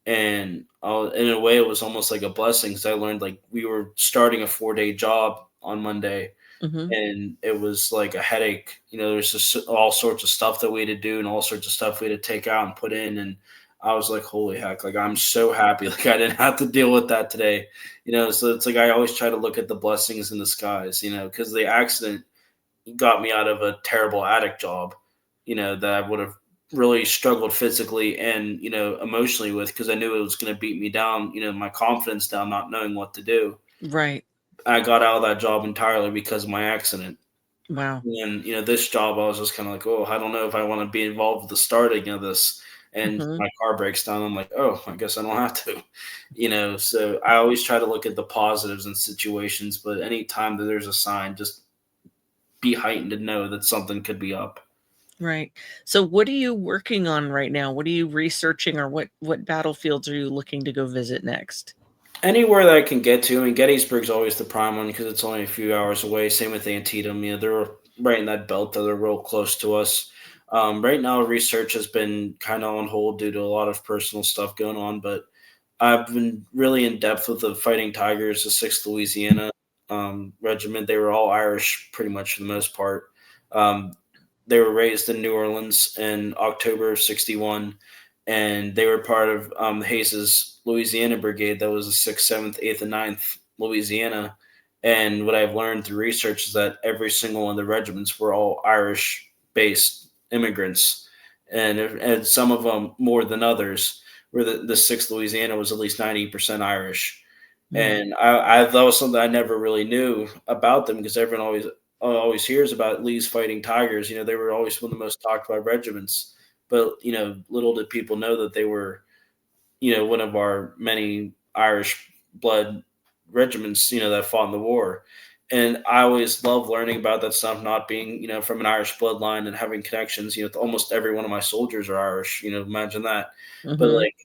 and in a way it was almost like a blessing because I learned like we were starting a 4-day job on Monday, Mhm. and it was like a headache. There's just all sorts of stuff that we had to do and all sorts of stuff we had to take out and put in, and I was like, holy heck, like I'm so happy like I didn't have to deal with that today. So it's like I always try to look at the blessings in the skies, because the accident got me out of a terrible attic job, that I would have really struggled physically and, emotionally with because I knew it was going to beat me down, my confidence down, not knowing what to do. Right. I got out of that job entirely because of my accident. Wow. And, this job, I was just kind of like, oh, I don't know if I want to be involved with the starting of this. And Mhm. my car breaks down. I'm like, oh, I guess I don't have to, So I always try to look at the positives in situations, but anytime that there's a sign, just be heightened to know that something could be up. Right. So what are you working on right now? What are you researching, or what battlefields are you looking to go visit next? Anywhere that I can get to. I mean, Gettysburg's always the prime one because it's only a few hours away. Same with Antietam. They're right in that belt, though they're real close to us. Right now, research has been kind of on hold due to a lot of personal stuff going on, but I've been really in depth with the Fighting Tigers, the 6th Louisiana Regiment. They were all Irish, pretty much for the most part. Um, they were raised in New Orleans in October of '61, and they were part of Hayes's Louisiana Brigade. That was the 6th, 7th, 8th, and 9th Louisiana. And what I've learned through research is that every single one of the regiments were all Irish-based immigrants, and some of them more than others. Where the 6th Louisiana was at least 90% Irish. Mm. And I that was something I never really knew about them because everyone always hears about Lee's Fighting Tigers. They were always one of the most talked about regiments. But little did people know that they were one of our many Irish blood regiments that fought in the war. And I always love learning about that stuff, not being from an Irish bloodline and having connections. Almost every one of my soldiers are Irish. Imagine that. But Mhm. like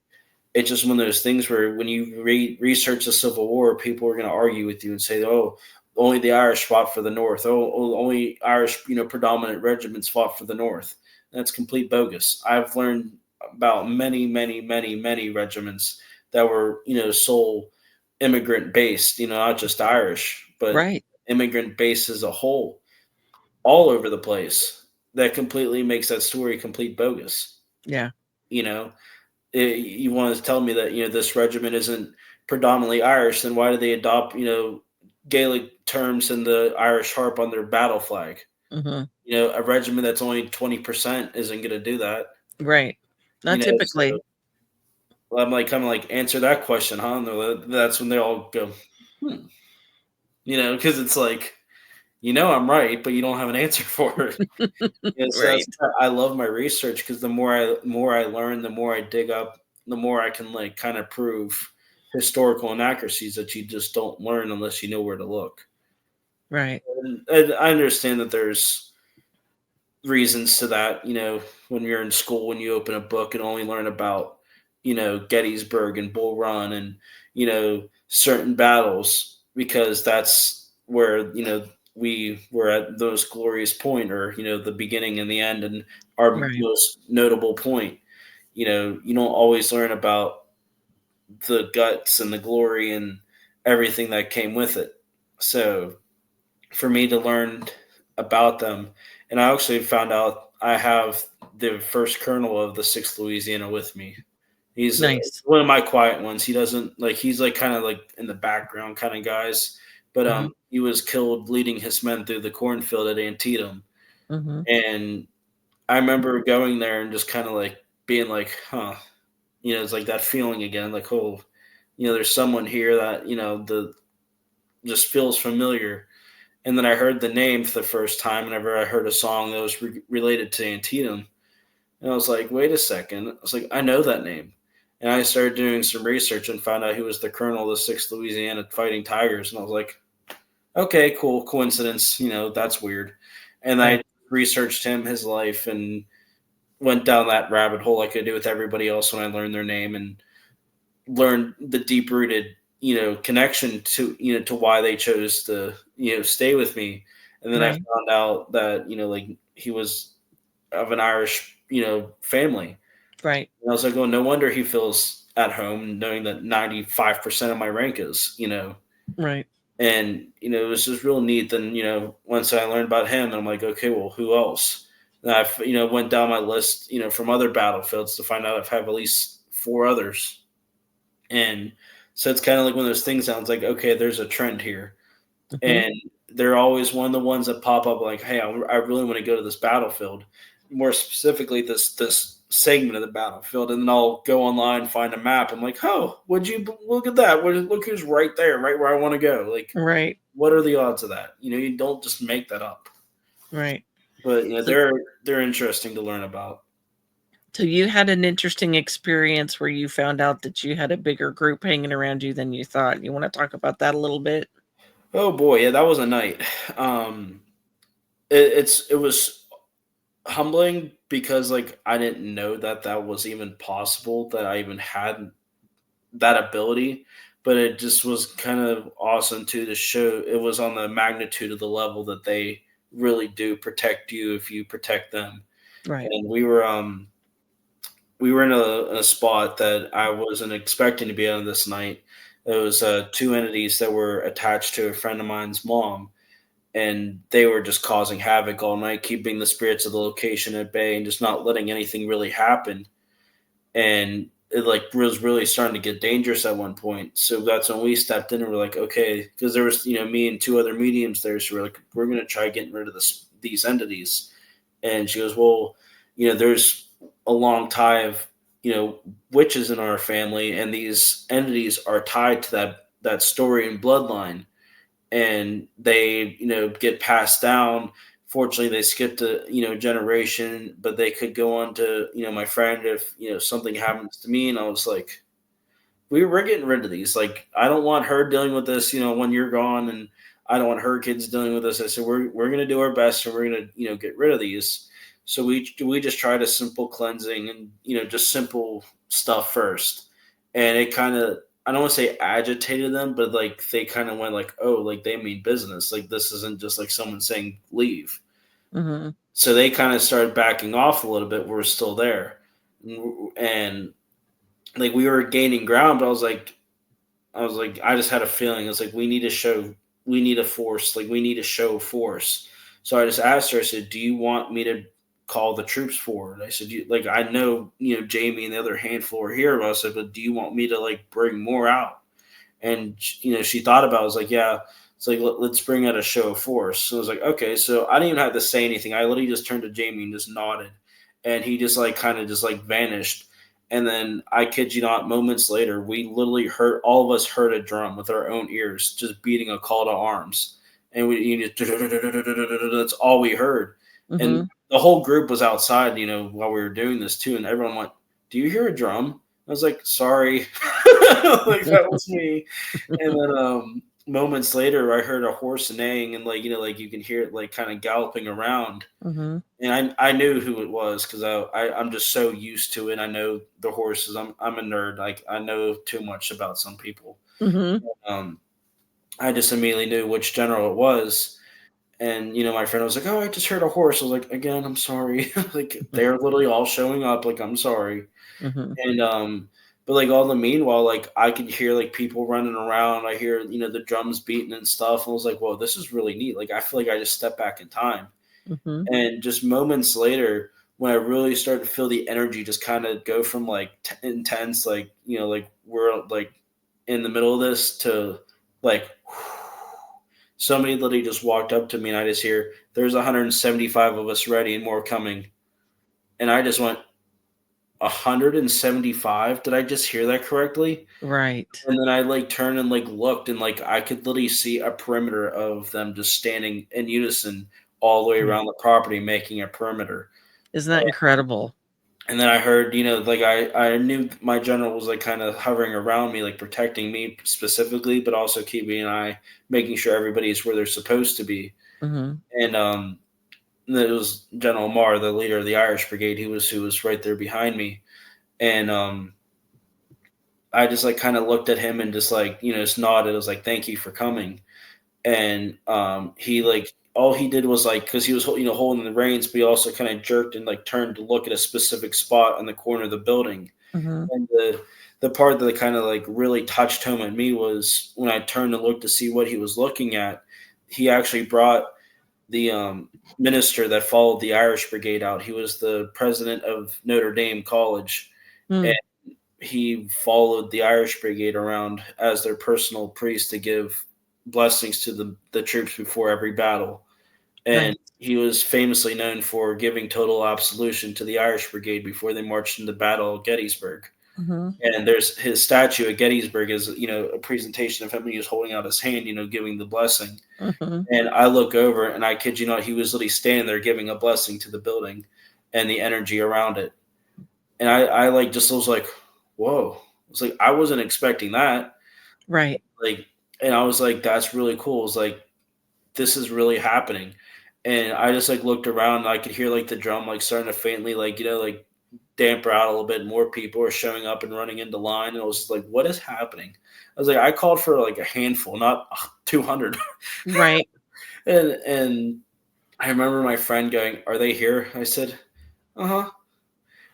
it's just one of those things where when you research the Civil War, people are going to argue with you and say, "Oh, only the Irish fought for the North. Only Irish, predominant regiments fought for the North." That's complete bogus. I've learned about many, many, many, many regiments that were, sole immigrant based. Not just Irish, but Right. immigrant based as a whole, all over the place. That completely makes that story complete bogus. Yeah. You know, you want to tell me that this regiment isn't predominantly Irish, then why do they adopt Gaelic terms and the Irish harp on their battle flag? Mhm. A regimen that's only 20% isn't going to do that. Right. Not So typically. I'm like, kind of like, answer that question, huh? And that's when they all go, hmm, because it's like, I'm right, but you don't have an answer for it. So that's Right. why I love my research, because the more I learn, the more I dig up, the more I can like kind of prove historical inaccuracies that you just don't learn unless you know where to look. Right. And I understand that there's reasons to that. When you're in school, when you open a book and only learn about, Gettysburg and Bull Run and, certain battles, because that's where, we were at those glorious point, or, the beginning and the end, and our Right. most notable point. You don't always learn about the guts and the glory and everything that came with it. So for me to learn about them. And I actually found out I have the first colonel of the 6th Louisiana with me. He's Nice. one of my quiet ones. He doesn't like, he's like kind of like in the background kind of guys. But Mhm. he was killed leading his men through the cornfield at Antietam. Mhm. And I remember going there and just kind of like being like, huh, it's like that feeling again, like, oh, there's someone here that, the just feels familiar. And then I heard the name for the first time whenever I heard a song that was related to Antietam. And I was like, wait a second. I was like, I know that name. And I started doing some research and found out he was the colonel of the 6th Louisiana Fighting Tigers. And I was like, okay, cool. Coincidence. That's weird. And I Right. researched him, his life, and went down that rabbit hole like I do with everybody else when I learned their name, and learned the deep rooted, connection to, to why they chose to, stay with me. And then I Right. found out that, like, he was of an Irish, family. Right. And I was like, oh, no wonder he feels at home knowing that 95% of my rank is, Right. and, it was just real neat. Then, once I learned about him, I'm like, okay, well, who else? And I, went down my list, from other battlefields to find out I've had at least 4 others. And so it's kind of like one of those things sounds like, okay, there's a trend here. Mhm. And they're always one of the ones that pop up like, hey, I really want to go to this battlefield, more specifically this segment of the battlefield. And then I'll go online, find a map. I'm like, oh, would you look at that? Look who's right there, right where I want to go. Like, Right. what are the odds of that? You don't just make that up. Right. But So they're interesting to learn about. so you had an interesting experience where you found out that you had a bigger group hanging around you than you thought. You wanna talk about that a little bit? Oh boy, yeah, that was a night. Um, it was humbling, because like I didn't know that that was even possible, that I even had that ability. But it just was kind of awesome too, to show it was on the magnitude of the level that they really do protect you if you protect them. Right. And we were in a spot that I wasn't expecting to be on this night. It was 2 entities that were attached to a friend of mine's mom, and they were just causing havoc all night, keeping the spirits of the location at bay and just not letting anything really happen. And it like was really starting to get dangerous at one point. So that's when we stepped in and we're like, okay, because there was, me and 2 other mediums there. So we're like, we're gonna try getting rid of these entities. And she goes, well, there's a long tie of, witches in our family, and these entities are tied to that story and bloodline, and they, get passed down. Fortunately, they skipped a, generation, but they could go on to, my friend if, something happens to me. And I was like, we're getting rid of these. Like, I don't want her dealing with this, when you're gone, and I don't want her kids dealing with this. I said, we're gonna do our best, and we're gonna, get rid of these. So we just tried a simple cleansing, and, just simple stuff first. And it kind of, I don't want to say agitated them, but like they kind of went like, oh, like they mean business. Like, this isn't just like someone saying leave. Mhm. So they kind of started backing off a little bit. We're still there, and like we were gaining ground. But I was like, I just had a feeling. It's like, we need a force. Like, we need to show force. So I just asked her. I said, "Do you want me to call the troops forward?" I said, like, I know, Jamie and the other handful are here." But I said, "But do you want me to like bring more out?" And she thought about it. I was like, "Yeah." It's like, let's bring out a show of force. So I was like, okay. So I didn't even have to say anything. I literally just turned to Jamie and just nodded, and he just like kind of just like vanished. And then I kid you not, moments later, we literally heard, all of us heard a drum with our own ears, just beating a call to arms, and that's all we heard. And Mm-hmm. the whole group was outside, while we were doing this too, and everyone went, "Do you hear a drum?" I was like, "Sorry," like that was me. And then moments later, I heard a horse neighing, and like you can hear it like kind of galloping around, Mm-hmm. and I knew who it was because I'm just so used to it. I know the horses. I'm a nerd. Like I know too much about some people. Mm-hmm. Um, I just immediately knew which general it was. And my friend was like, "Oh, I just heard a horse." I was like, "Again, I'm sorry." Like they're literally all showing up. Like I'm sorry. Mm-hmm. And but like all the meanwhile, like I could hear like people running around. I hear the drums beating and stuff. And I was like, "Whoa, this is really neat." Like I feel like I just stepped back in time. Mm-hmm. And just moments later, when I really started to feel the energy just kind of go from like intense, like like we're like in the middle of this, to like somebody literally just walked up to me, and I just hear, "There's 175 of us ready and more coming." And I just went, 175? Did I just hear that correctly? Right. And then I like turned and like looked, and like I could literally see a perimeter of them just standing in unison all the way Mm. around the property, making a perimeter. Isn't that incredible? And then I heard, like I knew my general was like kind of hovering around me, like protecting me specifically, but also keeping an eye, making sure everybody is where they're supposed to be. Mm-hmm. And it was General Marr, the leader of the Irish Brigade, who was right there behind me. And I just like kind of looked at him and just like just nodded. I was like, "Thank you for coming." And he like all he did was like, because he was holding the reins, but he also kind of jerked and like turned to look at a specific spot on the corner of the building. Mm-hmm. And the part that kind of like really touched home at me was when I turned to look to see what he was looking at. He actually brought the minister that followed the Irish Brigade out. He was the president of Notre Dame College, and Mm. he followed the Irish Brigade around as their personal priest to give blessings to the troops before every battle. Nice. And he was famously known for giving total absolution to the Irish Brigade before they marched into battle at Gettysburg. Mm-hmm. And there's his statue at Gettysburg is a presentation of him. He was holding out his hand, giving the blessing. Mm-hmm. And I look over, and I kid you not, he was literally standing there giving a blessing to the building and the energy around it. And I like just was like, whoa. It's like I wasn't expecting that. Right. Like, and I was like, that's really cool. It was like, this is really happening. And I just like looked around, and I could hear like the drum like starting to faintly like damper out a little bit. More people are showing up and running into line. And I was like, what is happening? I was like, I called for like a handful, not 200. Right. And I remember my friend going, "Are they here?" I said, "Uh-huh."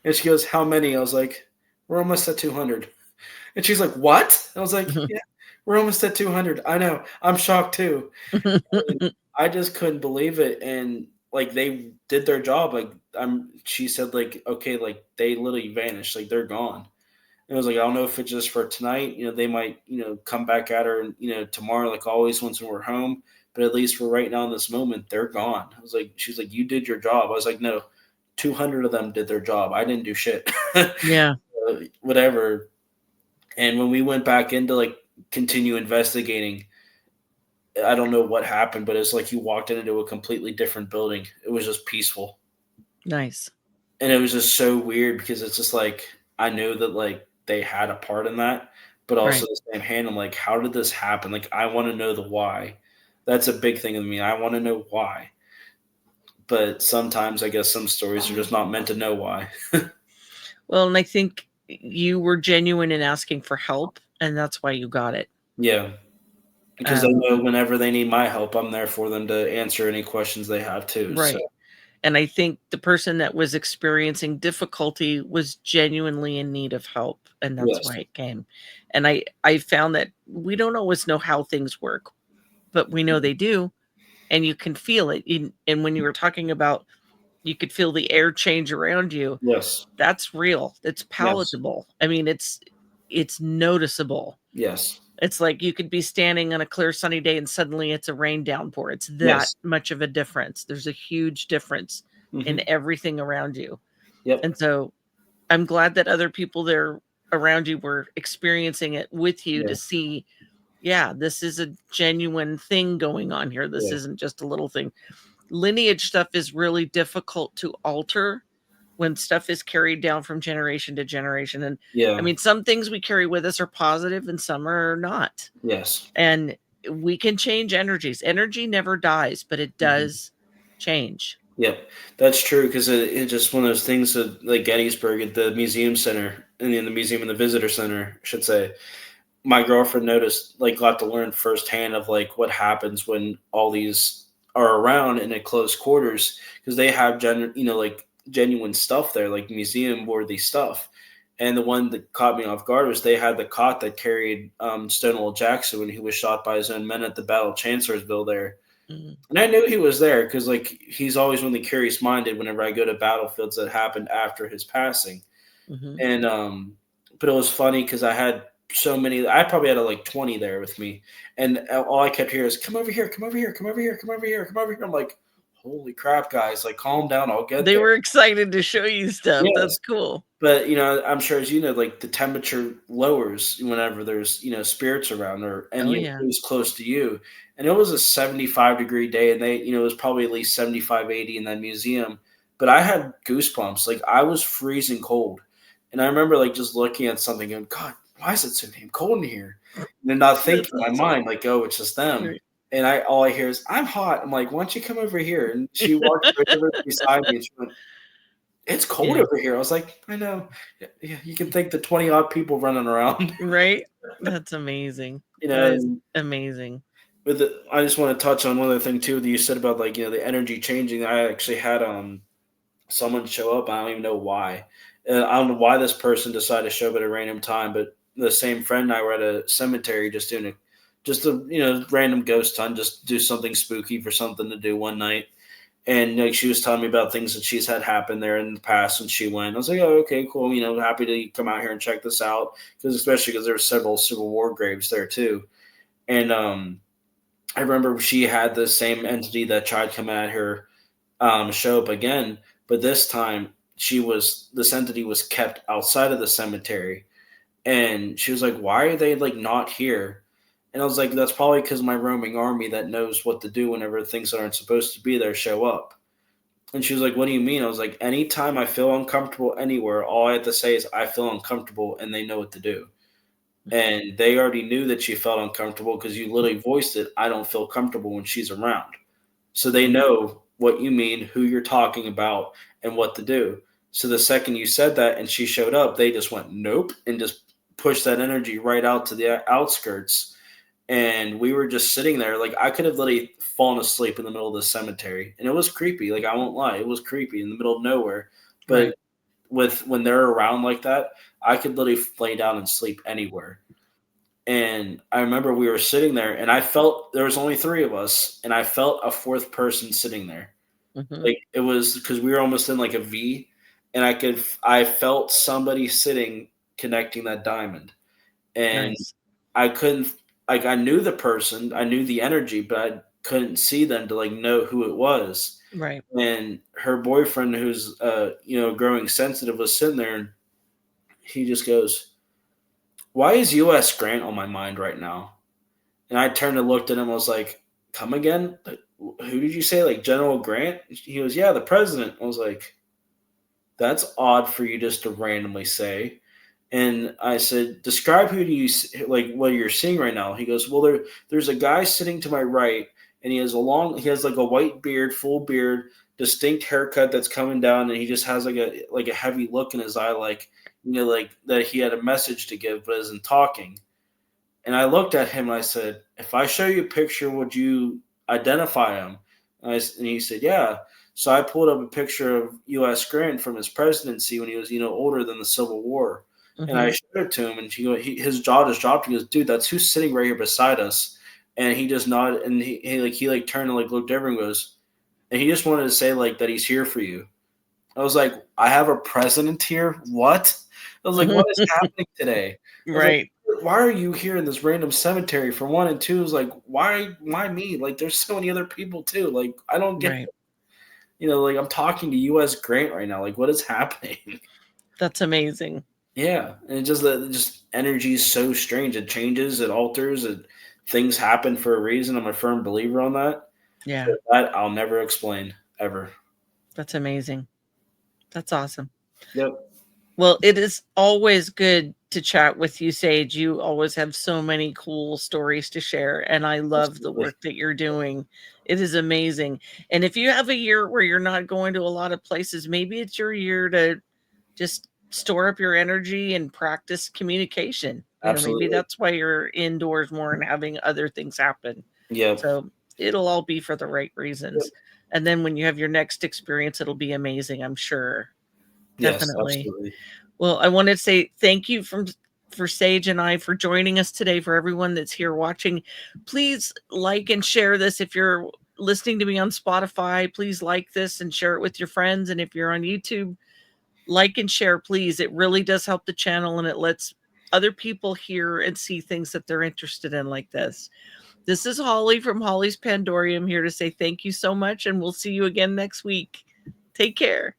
And she goes, "How many?" I was like, "We're almost at 200." And she's like, "What?" I was like, "Yeah, we're almost at 200. I know. I'm shocked too." And I just couldn't believe it. And like they did their job. Like she said, like, okay, like they literally vanished. Like they're gone. And I was like, I don't know if it's just for tonight. They might, come back at her, and tomorrow, like always, once we're home. But at least for right now, in this moment, they're gone. I was like, she's like, "You did your job." I was like, "No, 200 of them did their job. I didn't do shit." Yeah. Whatever. And when we went back in to like continue investigating, I don't know what happened, but it's like you walked into a completely different building. It was just peaceful. Nice. And it was just so weird because it's just like I know that like they had a part in that, but also Right. the same hand, I'm like, how did this happen? Like I want to know the why. That's a big thing with me. I want to know why. But sometimes I guess some stories are just not meant to know why. Well, and I think you were genuine in asking for help, and that's why you got it. Yeah. Because I Um, know whenever they need my help, I'm there for them to answer any questions they have too. So right. And I think the person that was experiencing difficulty was genuinely in need of help, and that's yes. why it came. And I found that we don't always know how things work, but we know they do, and you can feel it. And when you were talking about you could feel the air change around you, Yes. that's real. It's Yes. palatable. I mean, it's noticeable. Yes. It's like you could be standing on a clear sunny day and suddenly it's a rain downpour. It's that Yes. much of a difference. There's a huge difference in Hmm. everything around you. Yep. And so I'm glad that other people there around you were experiencing it with you to Yeah. see, yeah, this is a genuine thing going on here. This Yeah. isn't just a little thing. Lineage stuff is really difficult to alter when stuff is carried down from generation to generation. And I Yeah. mean, some things we carry with us are positive and some are not. Yes. And we can change energies. Energy never dies, but it Hmm. does change. Yep, that's true because it's just one of those things that, like Gettysburg at the museum center, and in the museum and the visitor center, I should say. My girlfriend noticed, like, got to learn firsthand of like what happens when all these are around in a close quarters because they have like genuine stuff there, like museum worthy stuff. And the one that caught me off guard was they had the cot that carried Stonewall Jackson when he was shot by his own men at the Battle of Chancellorsville there. Mm, And I knew he was there because, like, he's always really curious minded whenever I go to battlefields that happened after his passing. mhm. And, but it was funny because I had so many, I probably had like 20 there with me. And all I kept hearing is, come over here, come over here, come over here, come over here, come over here. I'm like, holy crap, guys, like, calm down. I'll get They there. were excited to show you stuff. Yes. That's cool. But, I'm sure as you know, like the temperature lowers whenever there's, spirits around or Oh, any yeah. who's close to you. And it was a 75-degree day and it was probably at least 75, 80 in that museum. But I had goosebumps. Like I was freezing cold. And I remember like just looking at something and God, why is it so damn cold in here? And then not thinking That's in my awesome. mind, like, oh, it's just them. Right. And all I hear is, I'm hot. I'm like, why don't you come over here? And she walked over beside me and she went, it's cold Yeah. over here. I was like, I know. Yeah, you can think the 20 odd people running around. Right? That's amazing. you That know, is and amazing. I just want to touch on one other thing too that you said about like, the energy changing. I actually had someone show up. I don't even know why. I don't know why this person decided to show up at a random time, but the same friend and I were at a cemetery just doing a random ghost hunt, just do something spooky for something to do one night. And like she was telling me about things that she's had happen there in the past when she went. I was like, oh, okay, cool. Happy to come out here and check this out especially because there were several Civil War graves there too. And I remember she had the same entity that tried coming at her show up again, but this time this entity was kept outside of the cemetery, and she was like, "Why are they like not here?" And I was like, "That's probably because my roaming army that knows what to do whenever things that aren't supposed to be there show up." And she was like, "What do you mean?" I was like, "Anytime I feel uncomfortable anywhere, all I have to say is I feel uncomfortable, and they know what to do." And they already knew that she felt uncomfortable because you literally voiced it. I don't feel comfortable when she's around. So they know what you mean, who you're talking about, and what to do. So the second you said that and she showed up, they just went nope and just pushed that energy right out to the outskirts. And we were just sitting there. Like I could have literally fallen asleep in the middle of the cemetery. And it was creepy. Like I won't lie, it was creepy in the middle of nowhere. But Right. when they're around like that, I could literally lay down and sleep anywhere. And I remember we were sitting there and I felt there was only three of us and I felt a fourth person sitting there. Mhm. Like it was because we were almost in like a V and I felt somebody sitting connecting that diamond. And Nice. I couldn't like I knew the person, I knew the energy, but I couldn't see them to like know who it was. Right. And her boyfriend who's growing sensitive was sitting there and he just goes, why is US Grant on my mind right now? And I turned and looked at him. I was like, come again? Like, who did you say? Like General Grant? He goes, yeah, the president. I was like, that's odd for you just to randomly say. And I said, describe who do you like what you're seeing right now. He goes, well, there's a guy sitting to my right, and he has like a white beard, full beard, distinct haircut that's coming down, and he just has like a heavy look in his eye, like like that he had a message to give but isn't talking. And I looked at him and I said, if I show you a picture, would you identify him? And he said, yeah. So I pulled up a picture of U.S. Grant from his presidency when he was, older than the Civil War. And I Mhm. showed it to him, and his jaw just dropped. He goes, dude, that's who's sitting right here beside us. And he just nodded, and he turned and like looked over and goes, and he just wanted to say like that he's here for you. I was like, I have a president here? What? I was like, what is happening today? I was like, Right. why are you here in this random cemetery for one? And two is like, why me? Like, there's so many other people too. Like, I don't get, Right. like I'm talking to U.S. Grant right now. Like, what is happening? That's amazing. Yeah, and just energy is so strange. It changes, it alters, things happen for a reason. I'm a firm believer on that. Yeah, But that I'll never explain ever. that's amazing. That's awesome. Yep. Well, it is always good to chat with you, Sage. You always have so many cool stories to share, and I love the Absolutely. work that you're doing. It is amazing. And if you have a year where you're not going to a lot of places, maybe it's your year to just store up your energy and practice communication. Maybe Absolutely. that's why you're indoors more and having other things happen. Yep. So it'll all be for the right Yep. reasons. And then when you have your next experience, it'll be amazing, I'm sure. Yes, Definitely. absolutely. Well, I wanted to say thank you for Sage and I for joining us today. For everyone that's here watching, please like and share this. If you're listening to me on Spotify, please like this and share it with your friends. And if you're on YouTube, like and share, please. It really does help the channel, and it lets other people hear and see things that they're interested in like this. This is Holly from Holly's Pandorium here to say thank you so much, and we'll see you again next week. Take care.